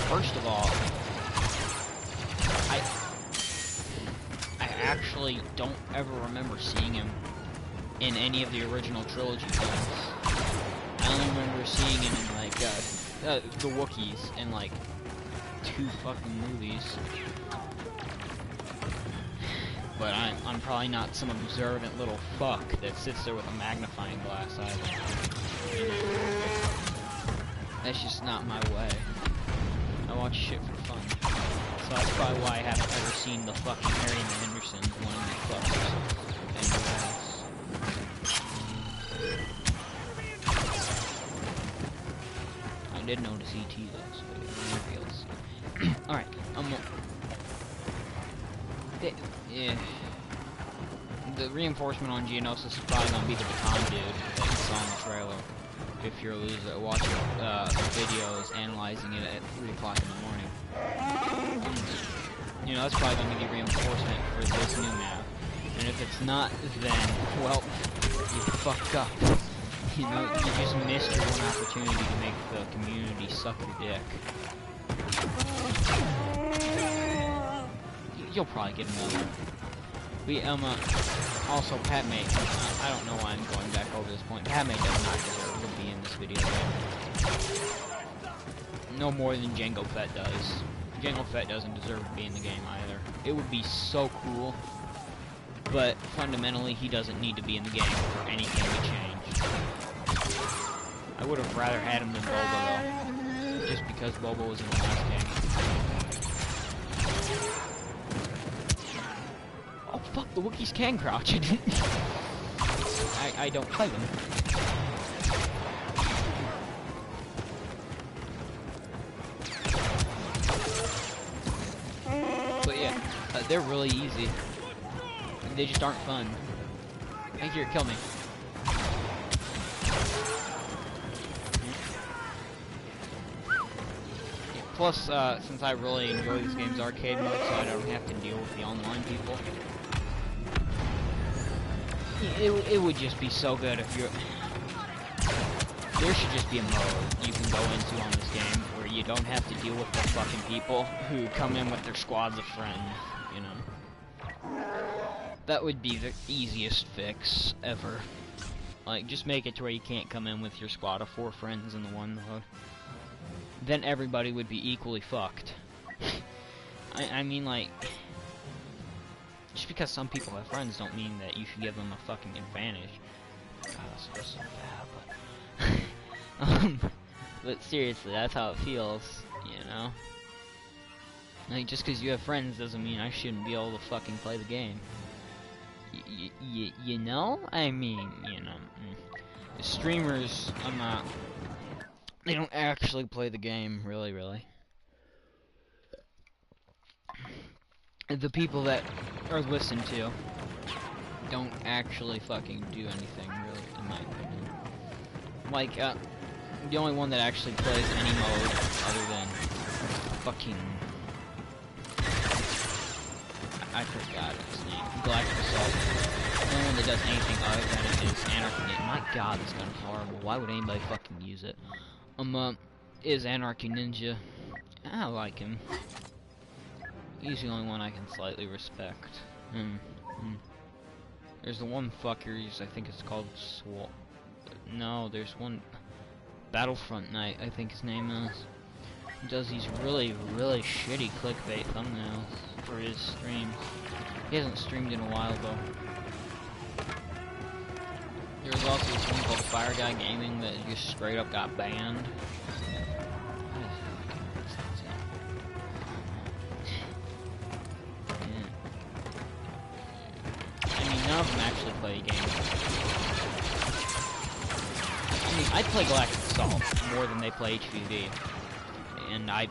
First of all, I actually don't ever remember seeing him in any of the original trilogy films. I only remember seeing him in, like, the Wookiees in, like, 2 fucking movies. But I'm probably not some observant little fuck that sits there with a magnifying glass either. You know? That's just not my way. I watch shit for fun. So that's probably why I haven't ever seen the fucking Harry and the Hendersons one of the fuckers. I did notice ET though, so nobody else. Alright, yeah. The reinforcement on Geonosis is probably gonna be the baton dude that you saw in the trailer. If you're a loser, watch videos analyzing it at 3 o'clock in the morning. You know, that's probably going to be reinforcement for this new map. And if it's not, then, well, you fucked up. You know, you just missed your one opportunity to make the community suck your dick. You'll probably get another. Also, Padme, I don't know why I'm going back over this point. Padme does not deserve to be in this video game. No more than Jango Fett does. Jango Fett doesn't deserve to be in the game either. It would be so cool but fundamentally he doesn't need to be in the game for anything to change. I would have rather had him than Boba though, just because Boba was in the last game. Oh fuck, the Wookiees can crouch. I don't play them. But yeah, they're really easy. They just aren't fun. Hey, here, kill me. Yeah, plus, since I really enjoy this game's arcade mode, so I don't have to deal with the online people. It would just be so good if you're... There should just be a mode you can go into on this game where you don't have to deal with the fucking people who come in with their squads of friends, you know. That would be the easiest fix ever. Like, just make it to where you can't come in with your squad of 4 friends in the one mode. Then everybody would be equally fucked. I mean, like... Just because some people have friends don't mean that you should give them a fucking advantage. God, that's so bad, but... but seriously, that's how it feels, you know? Like, just because you have friends doesn't mean I shouldn't be able to fucking play the game. You know? I mean, you know... The streamers, I'm not... They don't actually play the game, really. The people that are listened to don't actually fucking do anything, really, in my opinion. Like, the only one that actually plays any mode other than fucking... I forgot his name. Galactic Assault. The only one that does anything other than it is Anarchy. My god, this gun's horrible. Why would anybody fucking use it? Is Anarchy Ninja. I like him. He's the only one I can slightly respect. There's the one fucker, I think it's called No, there's one... Battlefront Knight, I think his name is. He does these really shitty clickbait thumbnails for his streams. He hasn't streamed in a while, though. There's also this one called Fire Guy Gaming that just straight up got banned. None of them actually play games. I mean, I play Galactic Assault more than they play HVV. And I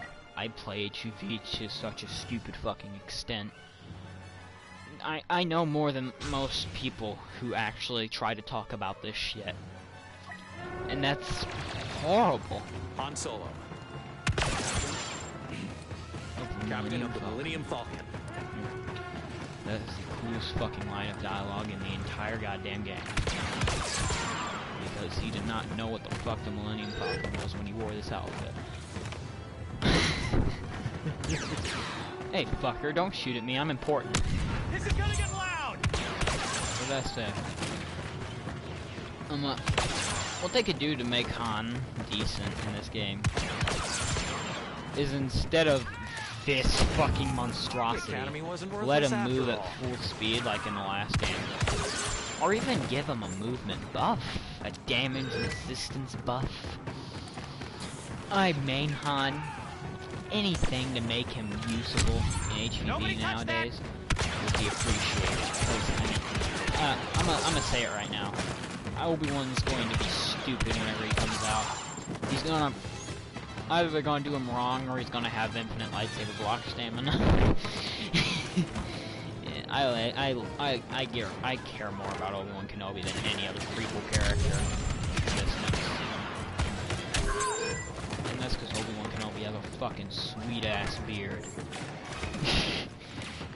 play HVV to such a stupid fucking extent. I know more than most people who actually try to talk about this shit. And that's horrible. Han Solo. Captain of the Millennium Falcon. That is the coolest fucking line of dialogue in the entire goddamn game. Because he did not know what the fuck the Millennium Falcon was when he wore this outfit. Hey, fucker, don't shoot at me, I'm important. This is gonna get loud! What did I say? What they could do to make Han decent in this game is instead of this fucking monstrosity, let him move at full speed like in the last game. Or even give him a movement buff, a damage resistance buff. I main Han, anything to make him usable in HVV nowadays would be appreciated. I'm gonna say it right now. Obi-Wan's going to be stupid whenever he comes out. He's gonna... Either gonna do him wrong, or he's gonna have infinite lightsaber block stamina. Yeah, I care more about Obi-Wan Kenobi than any other prequel character. And that's because Obi-Wan Kenobi has a fucking sweet-ass beard.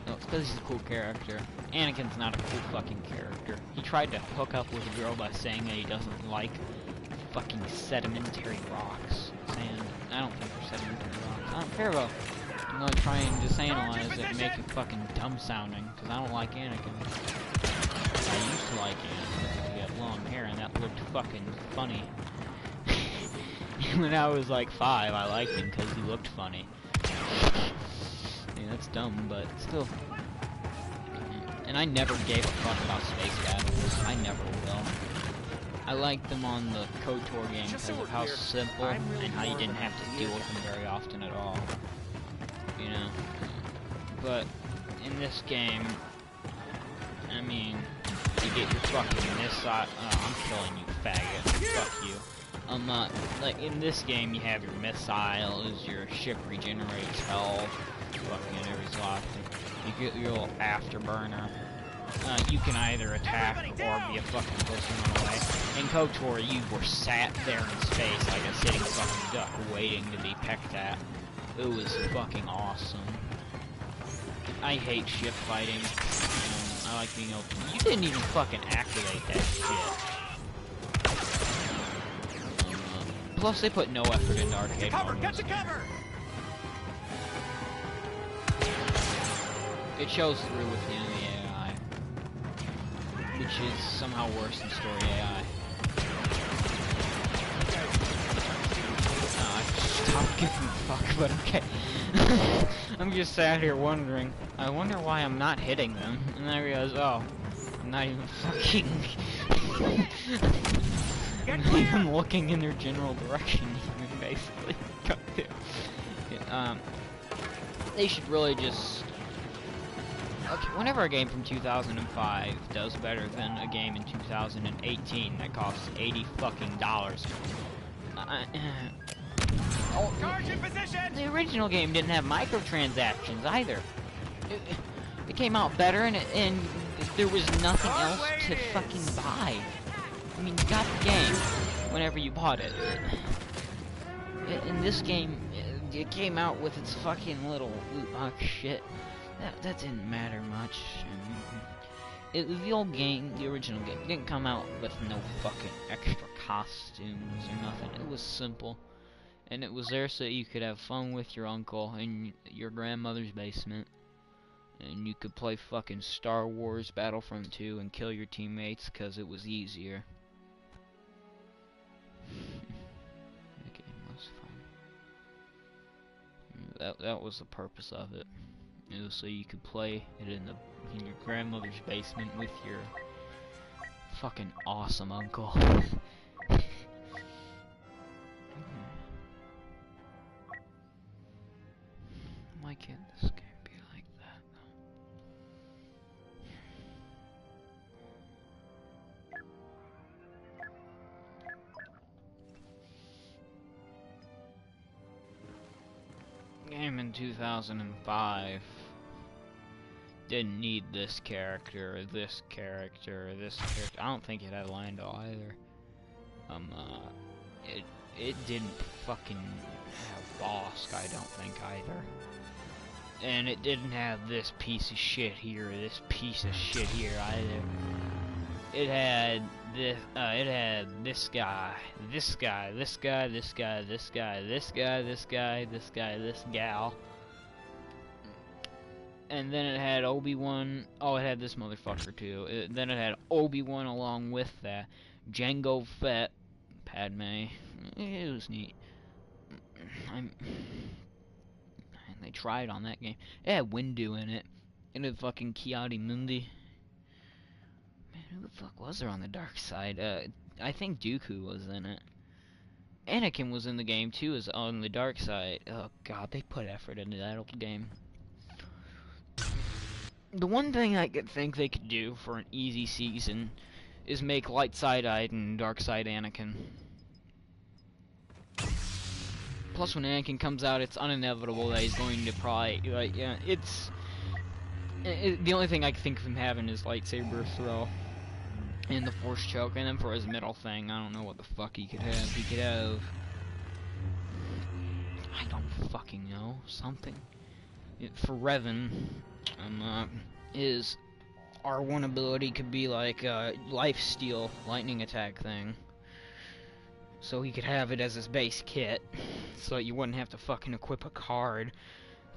No, it's because he's a cool character. Anakin's not a cool fucking character. He tried to hook up with a girl by saying that he doesn't like fucking sedimentary rocks. Sand. I don't think they're sedimentary rocks. I don't care about. I'm gonna try and disanalyze it and make it fucking dumb sounding, because I don't like Anakin. I used to like Anakin because he had long hair and that looked fucking funny. When I was like 5, I liked him because he looked funny. I mean, that's dumb, but still. And and I never gave a fuck about space battles. I never will. I liked them on the KOTOR game because of how simple and how you didn't have to deal with them very often at all. You know? But in this game, I mean, you get your fucking missile. I'm killing you, faggot. Fuck you. Like in this game, you have your missiles, your ship regenerates health, fucking every so often. You get your little afterburner. You can either attack or be a fucking pussy and run away. In KOTOR, you were sat there in space like a sitting fucking duck waiting to be pecked at. It was fucking awesome. I hate ship fighting. I like being able to... You didn't even fucking activate that shit. Plus, they put no effort into arcade mode. Get to cover! It shows through with the enemy AI, which is somehow worse than story AI. I stopped giving a fuck, but okay. I'm just sat here wondering. I wonder why I'm not hitting them, and then I realize, oh, I'm not even fucking. I'm not even looking in their general direction, even basically. They should really just. Okay, whenever a game from 2005 does better than a game in 2018 that costs $80 fucking dollars. Charge in position! The original game didn't have microtransactions either. It came out better, and there was nothing else to fucking buy. I mean, you got the game whenever you bought it. In this game, it came out with its fucking little loot box shit. That didn't matter much. The old game, the original game, didn't come out with no fucking extra costumes or nothing. It was simple. And it was there so you could have fun with your uncle in your grandmother's basement. And you could play fucking Star Wars Battlefront 2 and kill your teammates because it was easier. The game was fun. That was the purpose of it. It was so you could play it in your grandmother's basement with your fucking awesome uncle. Why can't this game be like that, though? Game in 2005 didn't need this character, or this character, or this character. I don't think it had Lando either. It didn't fucking have Bosk, I don't think either. And it didn't have this piece of shit here, or this piece of shit here either. It had this guy, this guy, this guy, this guy, this guy, this guy, this guy, this guy, this gal. And then it had Obi-Wan. Oh, it had this motherfucker too. Then it had Obi-Wan along with that. Jango Fett, Padme. It was neat. They tried on that game. It had Windu in it. It had fucking Ki-Adi-Mundi. Man, who the fuck was there on the dark side? I think Dooku was in it. Anakin was in the game too, as on the dark side. Oh god, they put effort into that old game. The one thing I could think they could do for an easy season is make light side Iden and dark side Anakin. Plus, when Anakin comes out, it's uninevitable that he's going to probably, like, yeah, the only thing I can think of him having is lightsaber throw and the force choke, and then for his middle thing, I don't know what the fuck he could have. He could have, I don't fucking know, something. For Revan, his R1 ability could be like a lifesteal lightning attack thing. So he could have it as his base kit, so you wouldn't have to fucking equip a card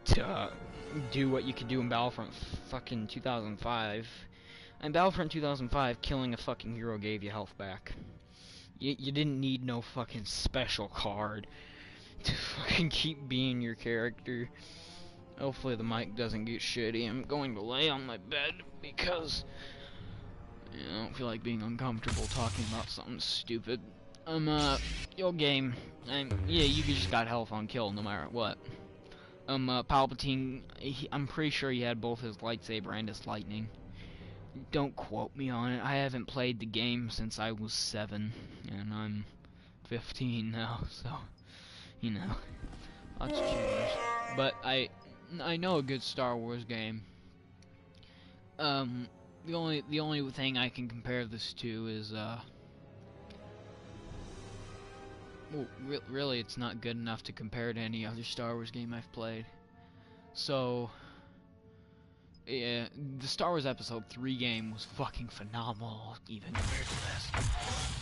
to do what you could do in Battlefront fucking 2005. In Battlefront 2005, killing a fucking hero gave you health back. You didn't need no fucking special card to fucking keep being your character. Hopefully the mic doesn't get shitty. I'm going to lay on my bed because I don't feel like being uncomfortable talking about something stupid. Your game. Yeah, you just got health on kill no matter what. Palpatine, I'm pretty sure he had both his lightsaber and his lightning. Don't quote me on it. I haven't played the game since I was 7, and I'm 15 now, so, you know, lots changed. But I know a good Star Wars game. The only thing I can compare this to is, well, really, it's not good enough to compare to any other Star Wars game I've played. So, yeah, the Star Wars Episode 3 game was fucking phenomenal, even compared to this.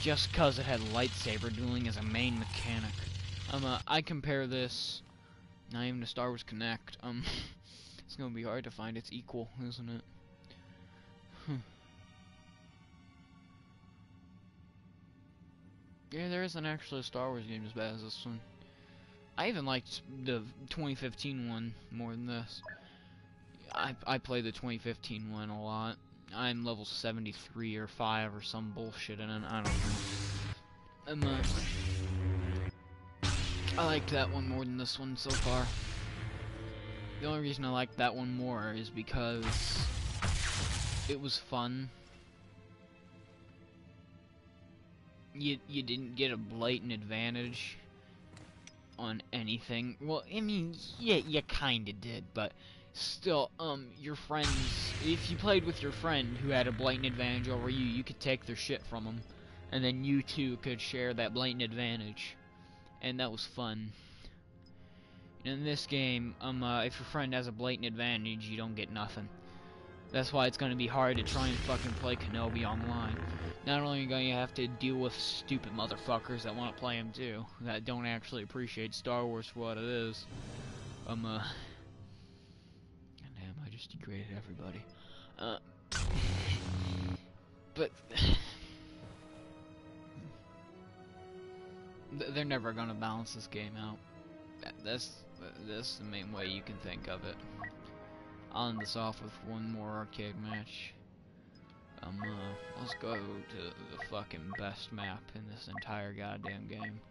Just cause it had lightsaber dueling as a main mechanic. I compare this, not even to Star Wars Connect. It's gonna be hard to find its equal, isn't it? Yeah, there isn't actually a Star Wars game as bad as this one. I even liked the 2015 one more than this. I played the 2015 one a lot. I'm level 73 or 5 or some bullshit in it, I don't know. I liked that one more than this one so far. The only reason I liked that one more is because it was fun. You didn't get a blatant advantage on anything. Well, I mean, yeah, you kinda did, but still, your friends, if you played with your friend who had a blatant advantage over you, you could take their shit from them, and then you two could share that blatant advantage, and that was fun. In this game, if your friend has a blatant advantage, you don't get nothing. That's why it's gonna be hard to try and fucking play Kenobi online. Not only are you gonna have to deal with stupid motherfuckers that want to play him too, that don't actually appreciate Star Wars for what it is. Goddamn, I just degraded everybody. But they're never gonna balance this game out. That's the main way you can think of it. I'll end this off with one more arcade match. Let's go to the fucking best map in this entire goddamn game.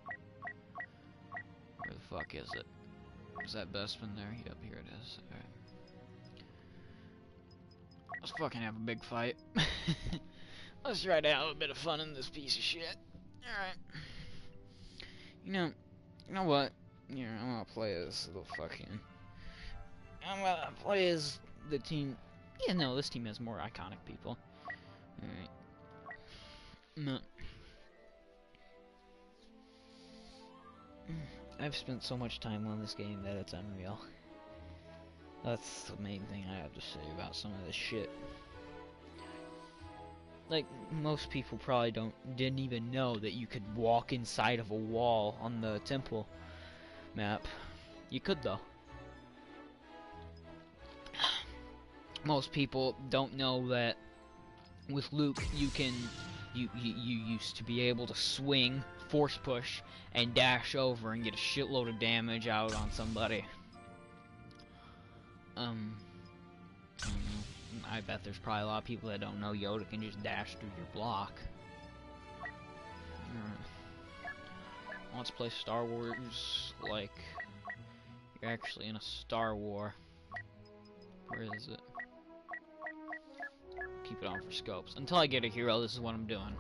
Where the fuck is it? Is that Bespin there? Yep, here it is. Alright. Let's fucking have a big fight. Let's try to have a bit of fun in this piece of shit. Alright. You know what? Here, I'm gonna play as the fucking... I'm gonna play as the team... Yeah, no, this team has more iconic people. Alright. No. I've spent so much time on this game that it's unreal. That's the main thing I have to say about some of this shit. Like, most people probably didn't even know that you could walk inside of a wall on the temple map. You could, though. Most people don't know that with Luke you used to be able to swing, force push, and dash over and get a shitload of damage out on somebody. I don't know. I bet there's probably a lot of people that don't know Yoda can just dash through your block. Let's play Star Wars like you're actually in a Star War. Where is it? Keep it on for scopes. Until I get a hero, this is what I'm doing.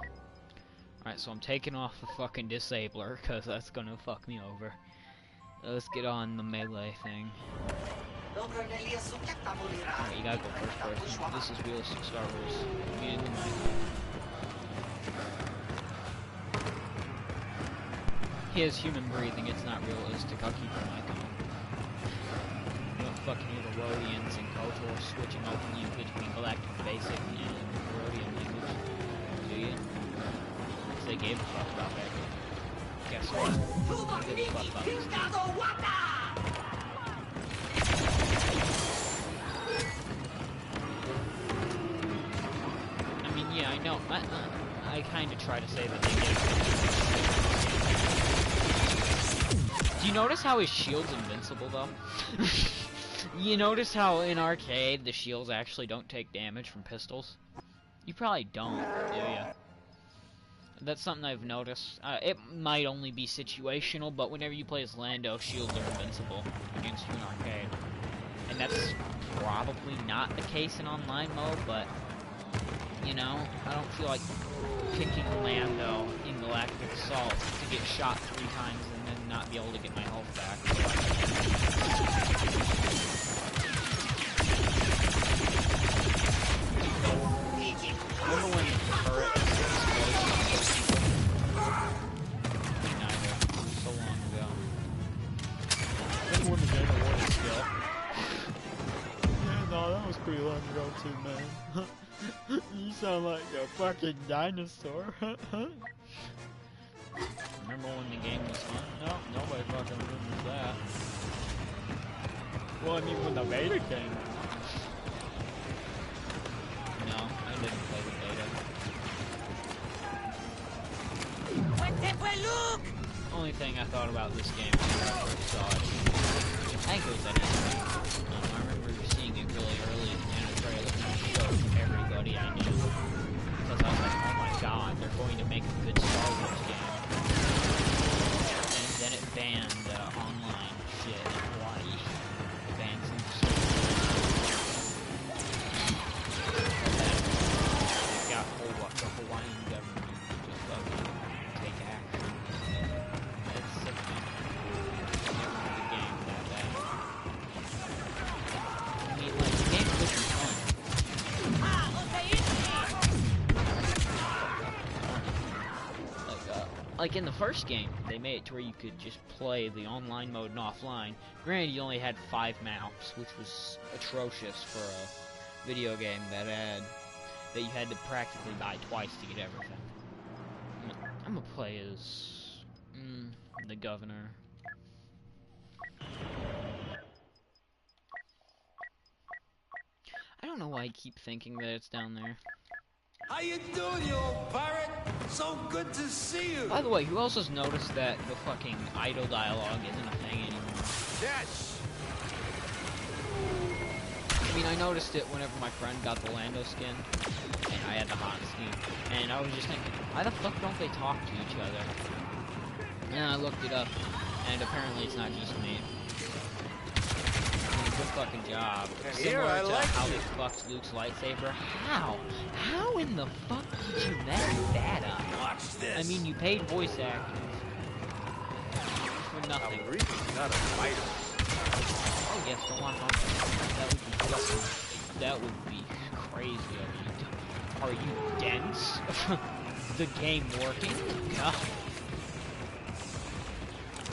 Alright, so I'm taking off the fucking disabler, because that's gonna fuck me over. Let's get on the melee thing. Alright, you gotta go first person. This is realistic Star Wars. Me and the mic. He has human breathing, it's not realistic. I'll keep the mic on. You don't fucking hear the Rodians and KOTOR switching openly between Galactic Basic and Rodian language. Do you? Because they gave a fuck about that. Guess what? They gave a fuck about this. I mean, yeah, I know. I kind of try to say that they gave. Do you notice how his shield's invincible, though? You notice how in arcade the shields actually don't take damage from pistols? You probably don't, do ya? That's something I've noticed. It might only be situational, but whenever you play as Lando, shields are invincible against you in arcade. And that's probably not the case in online mode, but, you know, I don't feel like picking Lando in Galactic Assault to get shot 3 times and then not be able to get my health back. Remember when the turret so long ago. Then when the game awarded skill. Yeah, no, that was pretty long ago too, man. You sound like a fucking dinosaur. Remember when the game was fun? No, nobody fucking remembers that. Well, I mean, when the beta came out. No, I didn't play the beta. Only thing I thought about this game when I first saw it, I think it was at E3. I remember seeing it really early in the trailer and I showed everybody I knew. Because I was like, oh my god, they're going to make a good Star Wars game. And then it banned online shit in Hawaii. Banned some stuff. It got the Hawaiian government to just fucking take action. It's sickening. Never had a game that bad. I mean, like, the game could be fun. Like in the first game, they made it to where you could just play the online mode and offline. Granted, you only had 5 maps, which was atrocious for a video game that you had to practically buy twice to get everything. I'm gonna play as the governor. I don't know why I keep thinking that it's down there. How you doing, you old pirate? So good to see you. By the way, who else has noticed that the fucking idle dialogue isn't a thing anymore? Yes. I mean, I noticed it whenever my friend got the Lando skin, and I had the hot skin, and I was just thinking, why the fuck don't they talk to each other? And I looked it up, and apparently it's not just me. Good fucking job. Similar to how they fucked Luke's lightsaber. How? How in the fuck did you mess that up? Watch this. I mean, you paid voice actors for nothing. Not a fighter. Oh yes, don't want to. That would be crazy of you. Are you dense? The game working? God.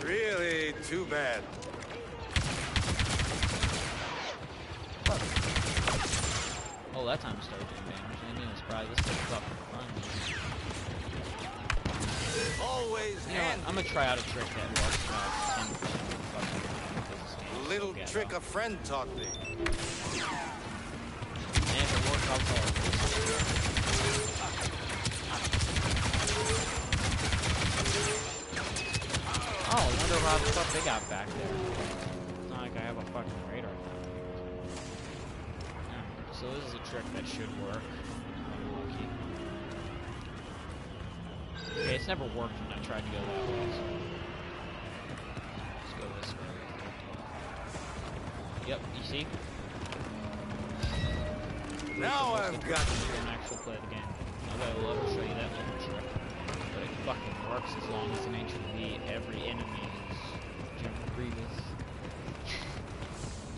Really too bad. Oh, that time it started doing damage. I didn't even surprise this thing up for fun. Always You know what? I'm gonna try out a trick that works little trick a friend taught me. And if it works, I'll tell her. Oh, I wonder how the fuck they got back there. It's not like I have a fucking radar. So this is a trick that should work. Okay, it's never worked when I tried to go that way, so let's go this way. Yep, you see? Now I've got an actual play of the game. I will show you that little trick. But it fucking works as long as an HMV, every enemy is General Grievous.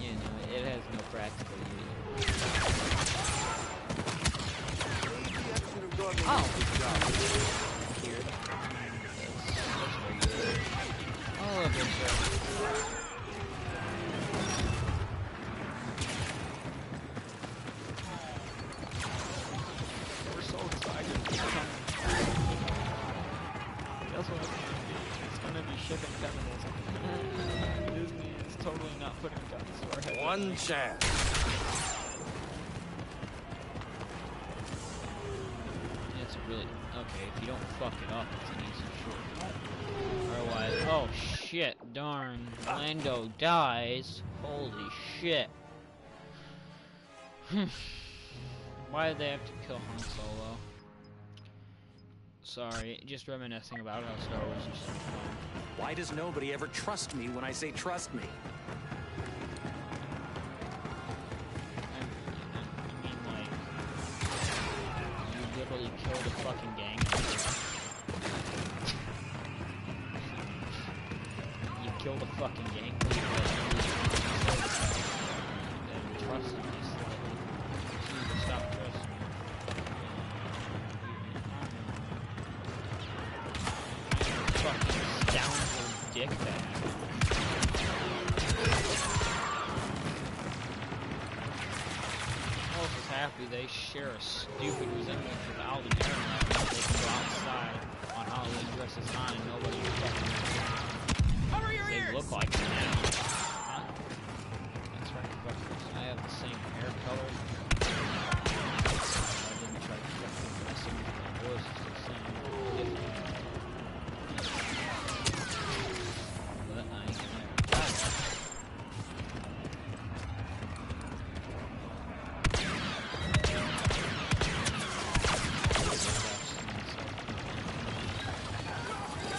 You know, it has no practical use. Oh! Weird. That's weird. Oh, okay, sure. We're so excited. Guess what? It's gonna be shipping feminism. Disney is totally not putting guns to our head. one chance. It's really Okay, if you don't fuck it up, it's an easy shortcut. Otherwise, oh shit, darn, Lando dies. Holy shit. Why did they have to kill Han Solo? Sorry, just reminiscing about how Star Wars used to be fun. Why does nobody ever trust me when I say trust me? I mean, like, you literally killed a fucking gang. You killed a fucking gang. Trust me slightly. You need to stop trusting me. Fucking scoundrel dickbag. Elf is happy they share a stupid resemblance with Alden Aaron. They can go outside on Halloween dressed as Han and nobody fucking Cover your they ears! look like him now. Huh? That's right, fuckers. I have the same hair color. I didn't try to fucking mess with my voice. It's the same. But I ain't gonna try that.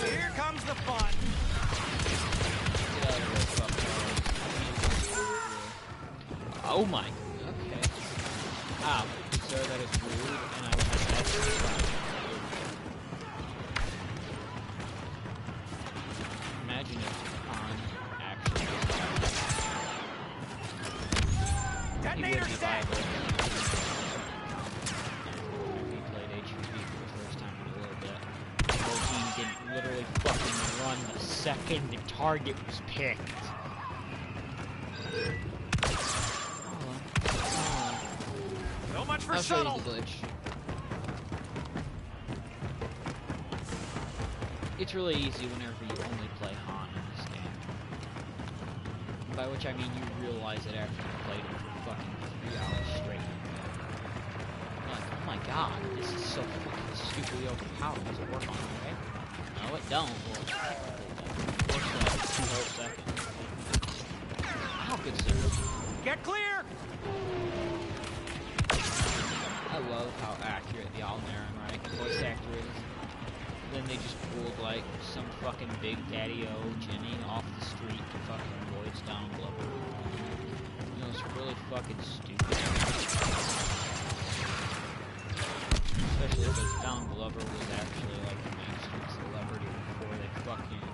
Here comes the fun. Get out of here, fuckers. Oh my. Okay. Ow. Sir, that is rude, and I will have to ask you Imagine if Han actually Detonator set! He played HVB for the first time in a little bit. The whole team didn't literally fucking run the second the target was picked. So much for I'll show shuttle. you the glitch. It's really easy whenever you only play Han in this game. By which I mean you realize it after you played it for fucking 3 hours straight. Like, oh my god, this is so fucking stupidly overpowered. Does it work on it, right? No, it don't. Well, it works for like 2 whole seconds. How good is it? Get clear! I love how accurate the Alden Ehrenreich voice actor is. Then they just pulled like some fucking Big Daddy-O Jimmy off the street to fucking voice Donald Glover. You know, it's really fucking stupid. Especially because Donald Glover was actually like a mainstream celebrity before they fucking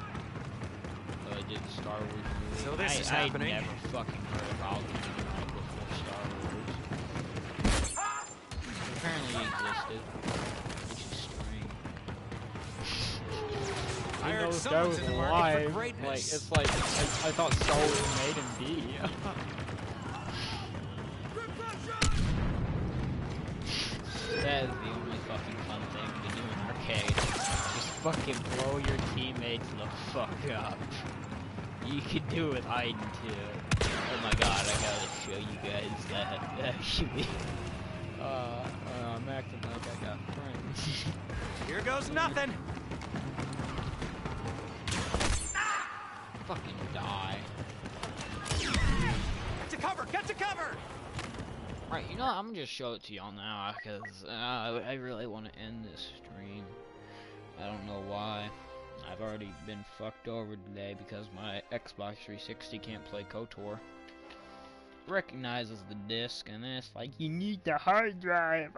did the Star Wars movie. So this is I happening. never fucking heard of Alden Ehrenreich before Star Wars. Apparently he existed, which is strange. I You heard know, someone's in the market for alive. greatness. Like, it's like, I thought Star Wars made him be. That is the only fucking fun thing to do in arcade. Just fucking blow your teammates the fuck up. You could do it with Aiden too. Oh my god, I gotta show you guys that actually. I'm acting like I got friends. Here goes nothing. Fucking die. Get to cover! Get to cover! Right, you know what, I'm gonna just show it to y'all now, because I really want to end this stream. I don't know why. I've already been fucked over today because my Xbox 360 can't play KOTOR. Recognizes the disc, and then it's like, you need the hard drive.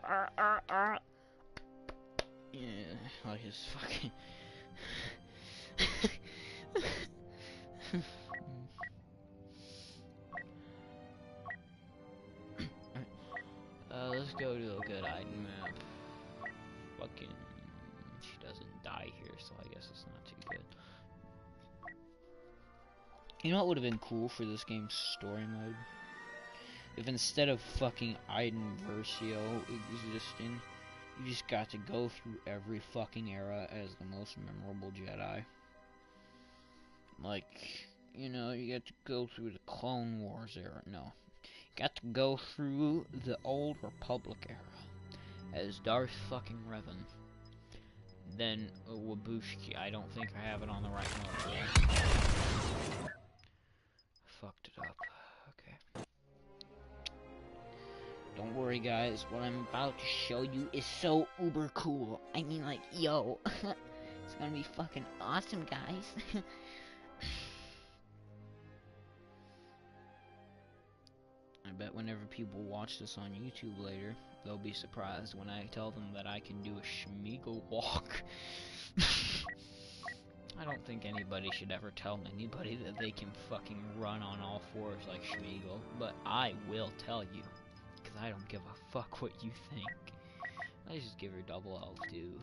Yeah, like it's fucking. Let's go to a good item map. Fucking, she doesn't die here, so I guess it's not too good. You know what would have been cool for this game's story mode? If instead of fucking Iden Versio existing, you just got to go through every fucking era as the most memorable Jedi. Like, you know, you get to go through the Clone Wars era. No. You got to go through the Old Republic era as Darth fucking Revan. then Wabushki. I don't think I have it on the right note. Yeah. Fucked it up. Okay. Don't worry, guys. What I'm about to show you is so uber cool. I mean, like, yo. It's gonna be fucking awesome, guys. I bet whenever people watch this on YouTube later, they'll be surprised when I tell them that I can do a Schmeagle walk. I don't think anybody should ever tell anybody that they can fucking run on all fours like Schmeagle, but I will tell you, because I don't give a fuck what you think. I just give her double health too.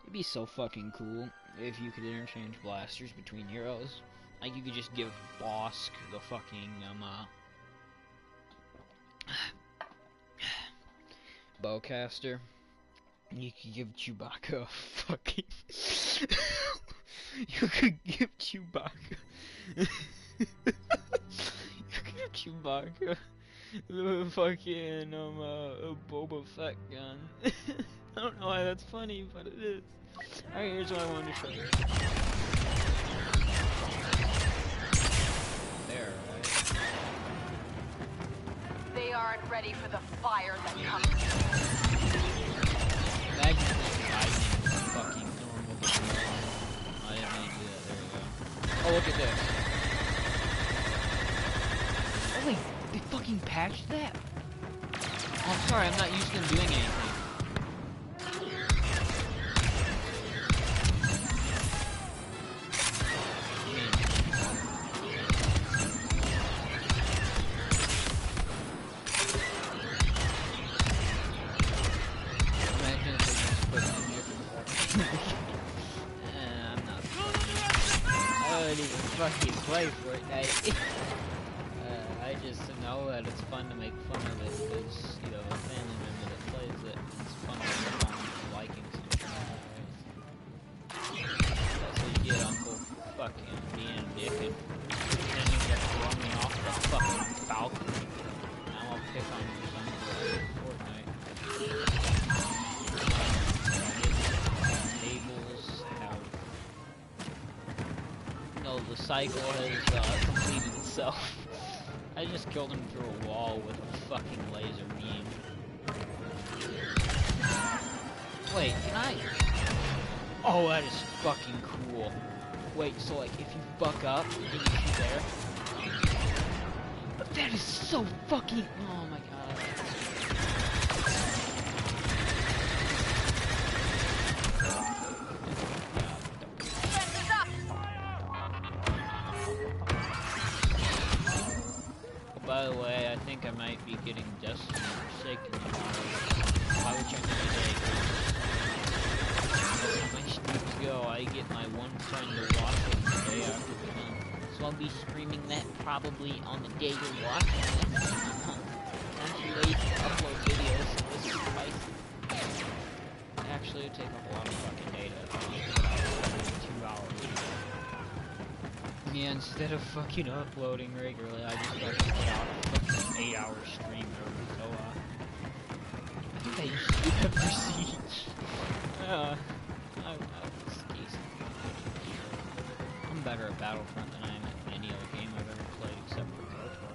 It'd be so fucking cool if you could interchange blasters between heroes. Like, you could just give Bosk the fucking, bowcaster. You could give Chewbacca a fucking... you could give Chewbacca... you could give Chewbacca the fucking, Boba Fett gun. I don't know why that's funny, but it is. Alright, here's what I wanted to show you. There, right? They aren't ready for the fire that comes. Fucking normal. I didn't mean to do that. There we go. Oh, look at this. Oh wait, they fucking patched that? Oh, I'm sorry, I'm not used to them doing anything. Fucking play Fortnite. I just know that it's fun to make fun of it because, you know, a family member that plays it, it's fun to make fun of liking some right? That's what you get, Uncle fucking being a dick and pretending to throw me off the fucking balcony. Now I'll pick on you some Fortnite. Tables, how... No, the cycle has completed itself. I just killed him through a wall with a fucking laser beam. Wait, can I? Oh, that is fucking cool. Wait, so like if you fuck up, you can shoot there. But that is so fucking. Oh my god. By the way, I think I might be getting Destiny Forsaken tomorrow. By which I mean today. As my streams go, I get my one friend to watch it the day after we film. So I'll be streaming that probably on the day you're watching it. I'm too late to upload videos, so this is spicy. Actually, it'd take up a lot of fucking data. It's 2 hours. Yeah, instead of fucking uploading regularly, I just fucking put out a fucking 8-hour stream every so I think I used to do that for Siege. I was decent. I'm better at Battlefront than I am at any other game I've ever played except for KOTOR.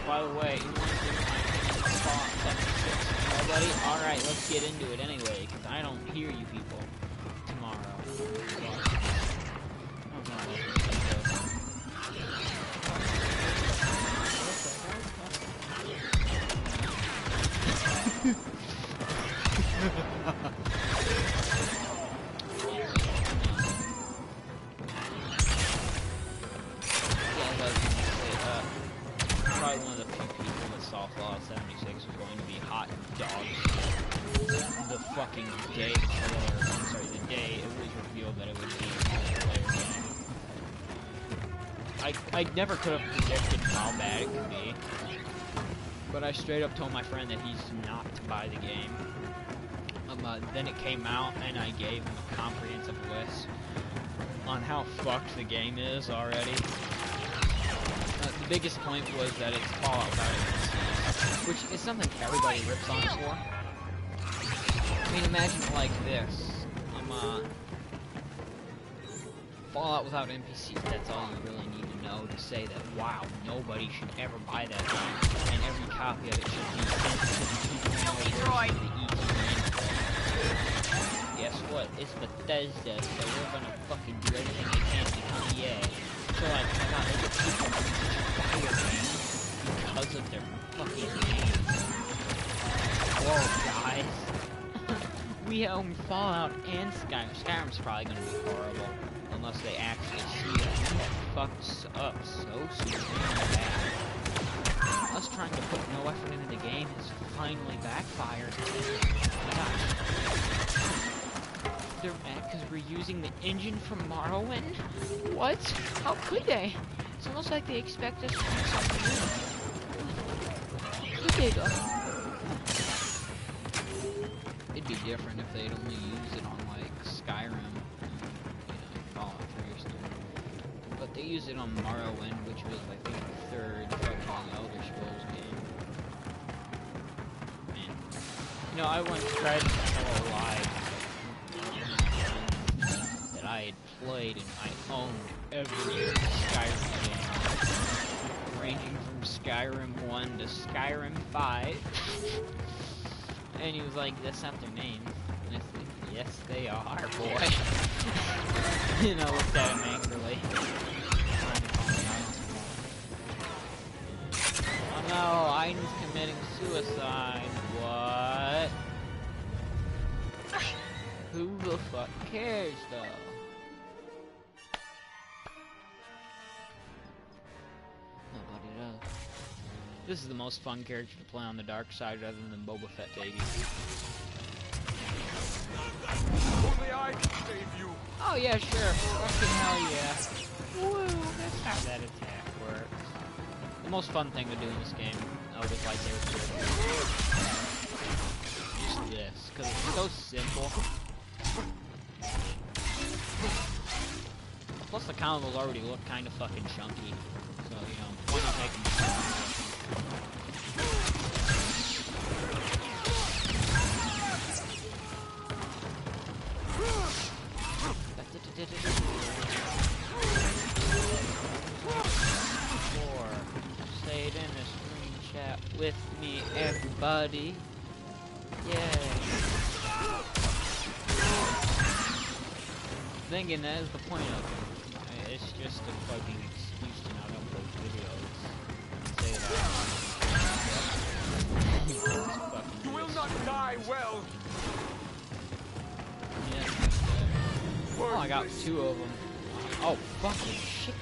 By the way, who wants to do my opinion on Fallout 76? Nobody? Alright, let's get into it anyway, because I don't hear you people tomorrow. Probably one of the few people that saw Fallout 76 was going to be hot dogs the fucking day the trailer, I'm sorry, the day it was revealed that it would be a multiplayer game. I never could have predicted how bad it could be, but I straight up told my friend that he's not to buy the game. Then it came out and I gave him a comprehensive list on how fucked the game is already. The biggest point was that it's Fallout Battlefront, which is something everybody rips on us for. imagine it like this. Fallout without NPCs, that's all you really need to know to say that, wow, nobody should ever buy that game, and every copy of it should be sent to the 2.0 version of the ET. Guess what? It's Bethesda, so we're gonna fucking do everything we can to become EA. So like, oh my god, there's a people who buy your game because of their fucking names. Whoa, guys. We own Fallout and Skyrim. Skyrim's probably gonna be horrible. Unless they actually see it. That fucks up so super bad. Us trying to put no effort into the game has finally backfired. Oh my gosh. They're mad because we're using the engine from Morrowind? What? How could they? It's almost like they expect us to do something new. Could they though? It'd be different if they'd only use it on like Skyrim. But they use it on Morrowind, which was, I think, the third fucking Elder Scrolls game. Man. You know, I once tried to tell a lie that I had played and I owned every Skyrim game. Ranging from Skyrim 1 to Skyrim 5. And he was like, that's not their name. And I said, yes, they are, boy. And I looked at him angrily. Oh no, Aiden's committing suicide. What? Who the fuck cares, though? Nobody does. This is the most fun character to play on the dark side rather than Boba Fett, baby. Only I can save you. Oh yeah, sure. Fucking hell yeah. Woo, that's how that attack works. The most fun thing to do in this game, with lightsaber is this, because it's so simple. Plus the combos already look kind of fucking chunky, so you know, why not make them say it in a screen chat with me, everybody. Yeah. Thinking that is the point of it. It's just a fucking excuse to not upload videos. Say that. You will not die well. Yeah. Oh, I got 2 of them. Oh, fucking shit.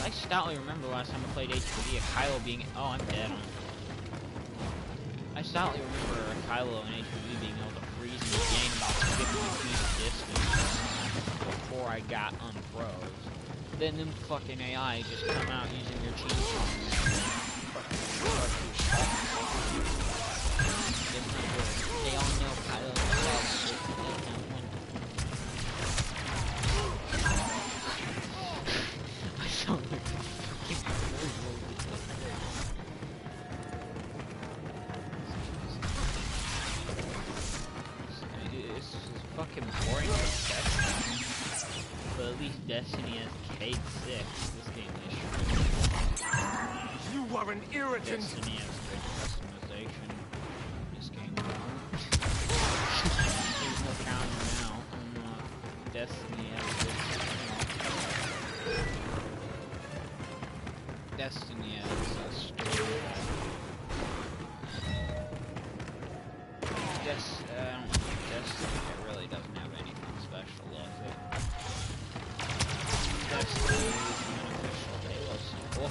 I stoutly remember last time I played HPV, a Kylo being... Oh, I'm dead. I stoutly remember a Kylo and HPV being able to freeze and gain about 50 feet of distance before I got unfroze. Then them fucking AI just come out using their cheat They all know Kylo themselves. I sound like a fucking This is fucking boring as Destiny. But at least Destiny has Cade 6. This game is You are an irritant. Destiny has good customization. This game there's no counter now. Destiny has good Destiny has a story. Yes, I don't think Destiny really doesn't have anything special, does it? Destiny is an unofficial Halo sequel.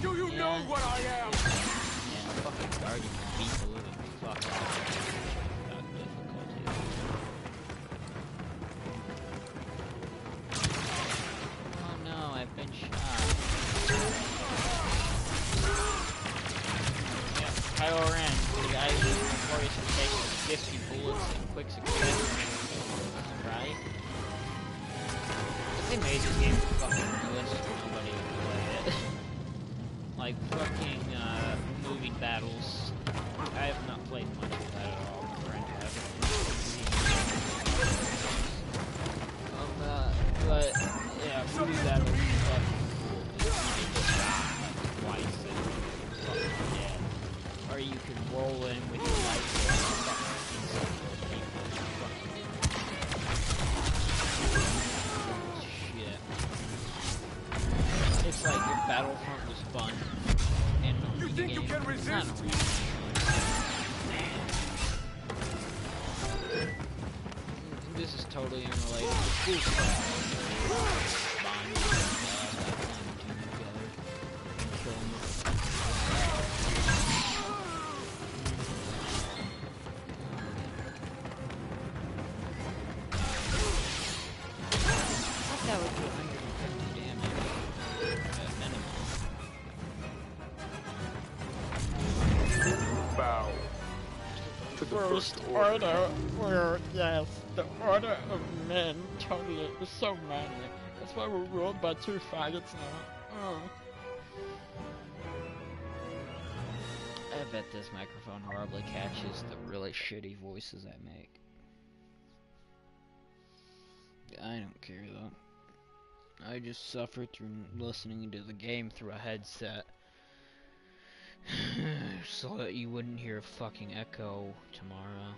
Do you know what I am? Yeah, fucking Guardian can beat the living fuck out of it without difficulty. Oh no, I've been shot. Yeah, Kylo Ren, the guy who's notorious for taking 50 bullets in quick succession. Right? They made this game fucking realistic, nobody like fucking movie battles. I have not played much of that at all. My friend has. But yeah, movie battles are fucking cool. Because you can just die like twice and you're fucking dead. Or you can roll in with your life and fucking insult people. Shit. It's like if Battlefront was fun and not You think you can resist? not really fun. This is totally unrelated. The cool stuff. Bond together and killing them. That would do 150 damage at minimum. Bow. To the First order, where, yes, the order of men totally is so manly. That's why we're ruled by two faggots now. I bet this microphone horribly catches the really shitty voices I make. I don't care though. I just suffer through listening to the game through a headset. So that you wouldn't hear a fucking echo tomorrow.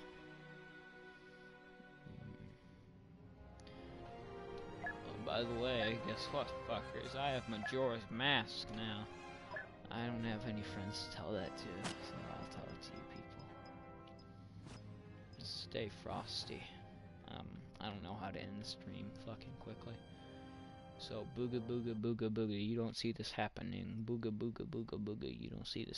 Oh, by the way, guess what, fuckers? I have Majora's Mask now. I don't have any friends to tell that to, so I'll tell it to you people. Stay frosty. I don't know how to end the stream fucking quickly. So booga booga booga booga, you don't see this happening. Booga booga booga booga, you don't see this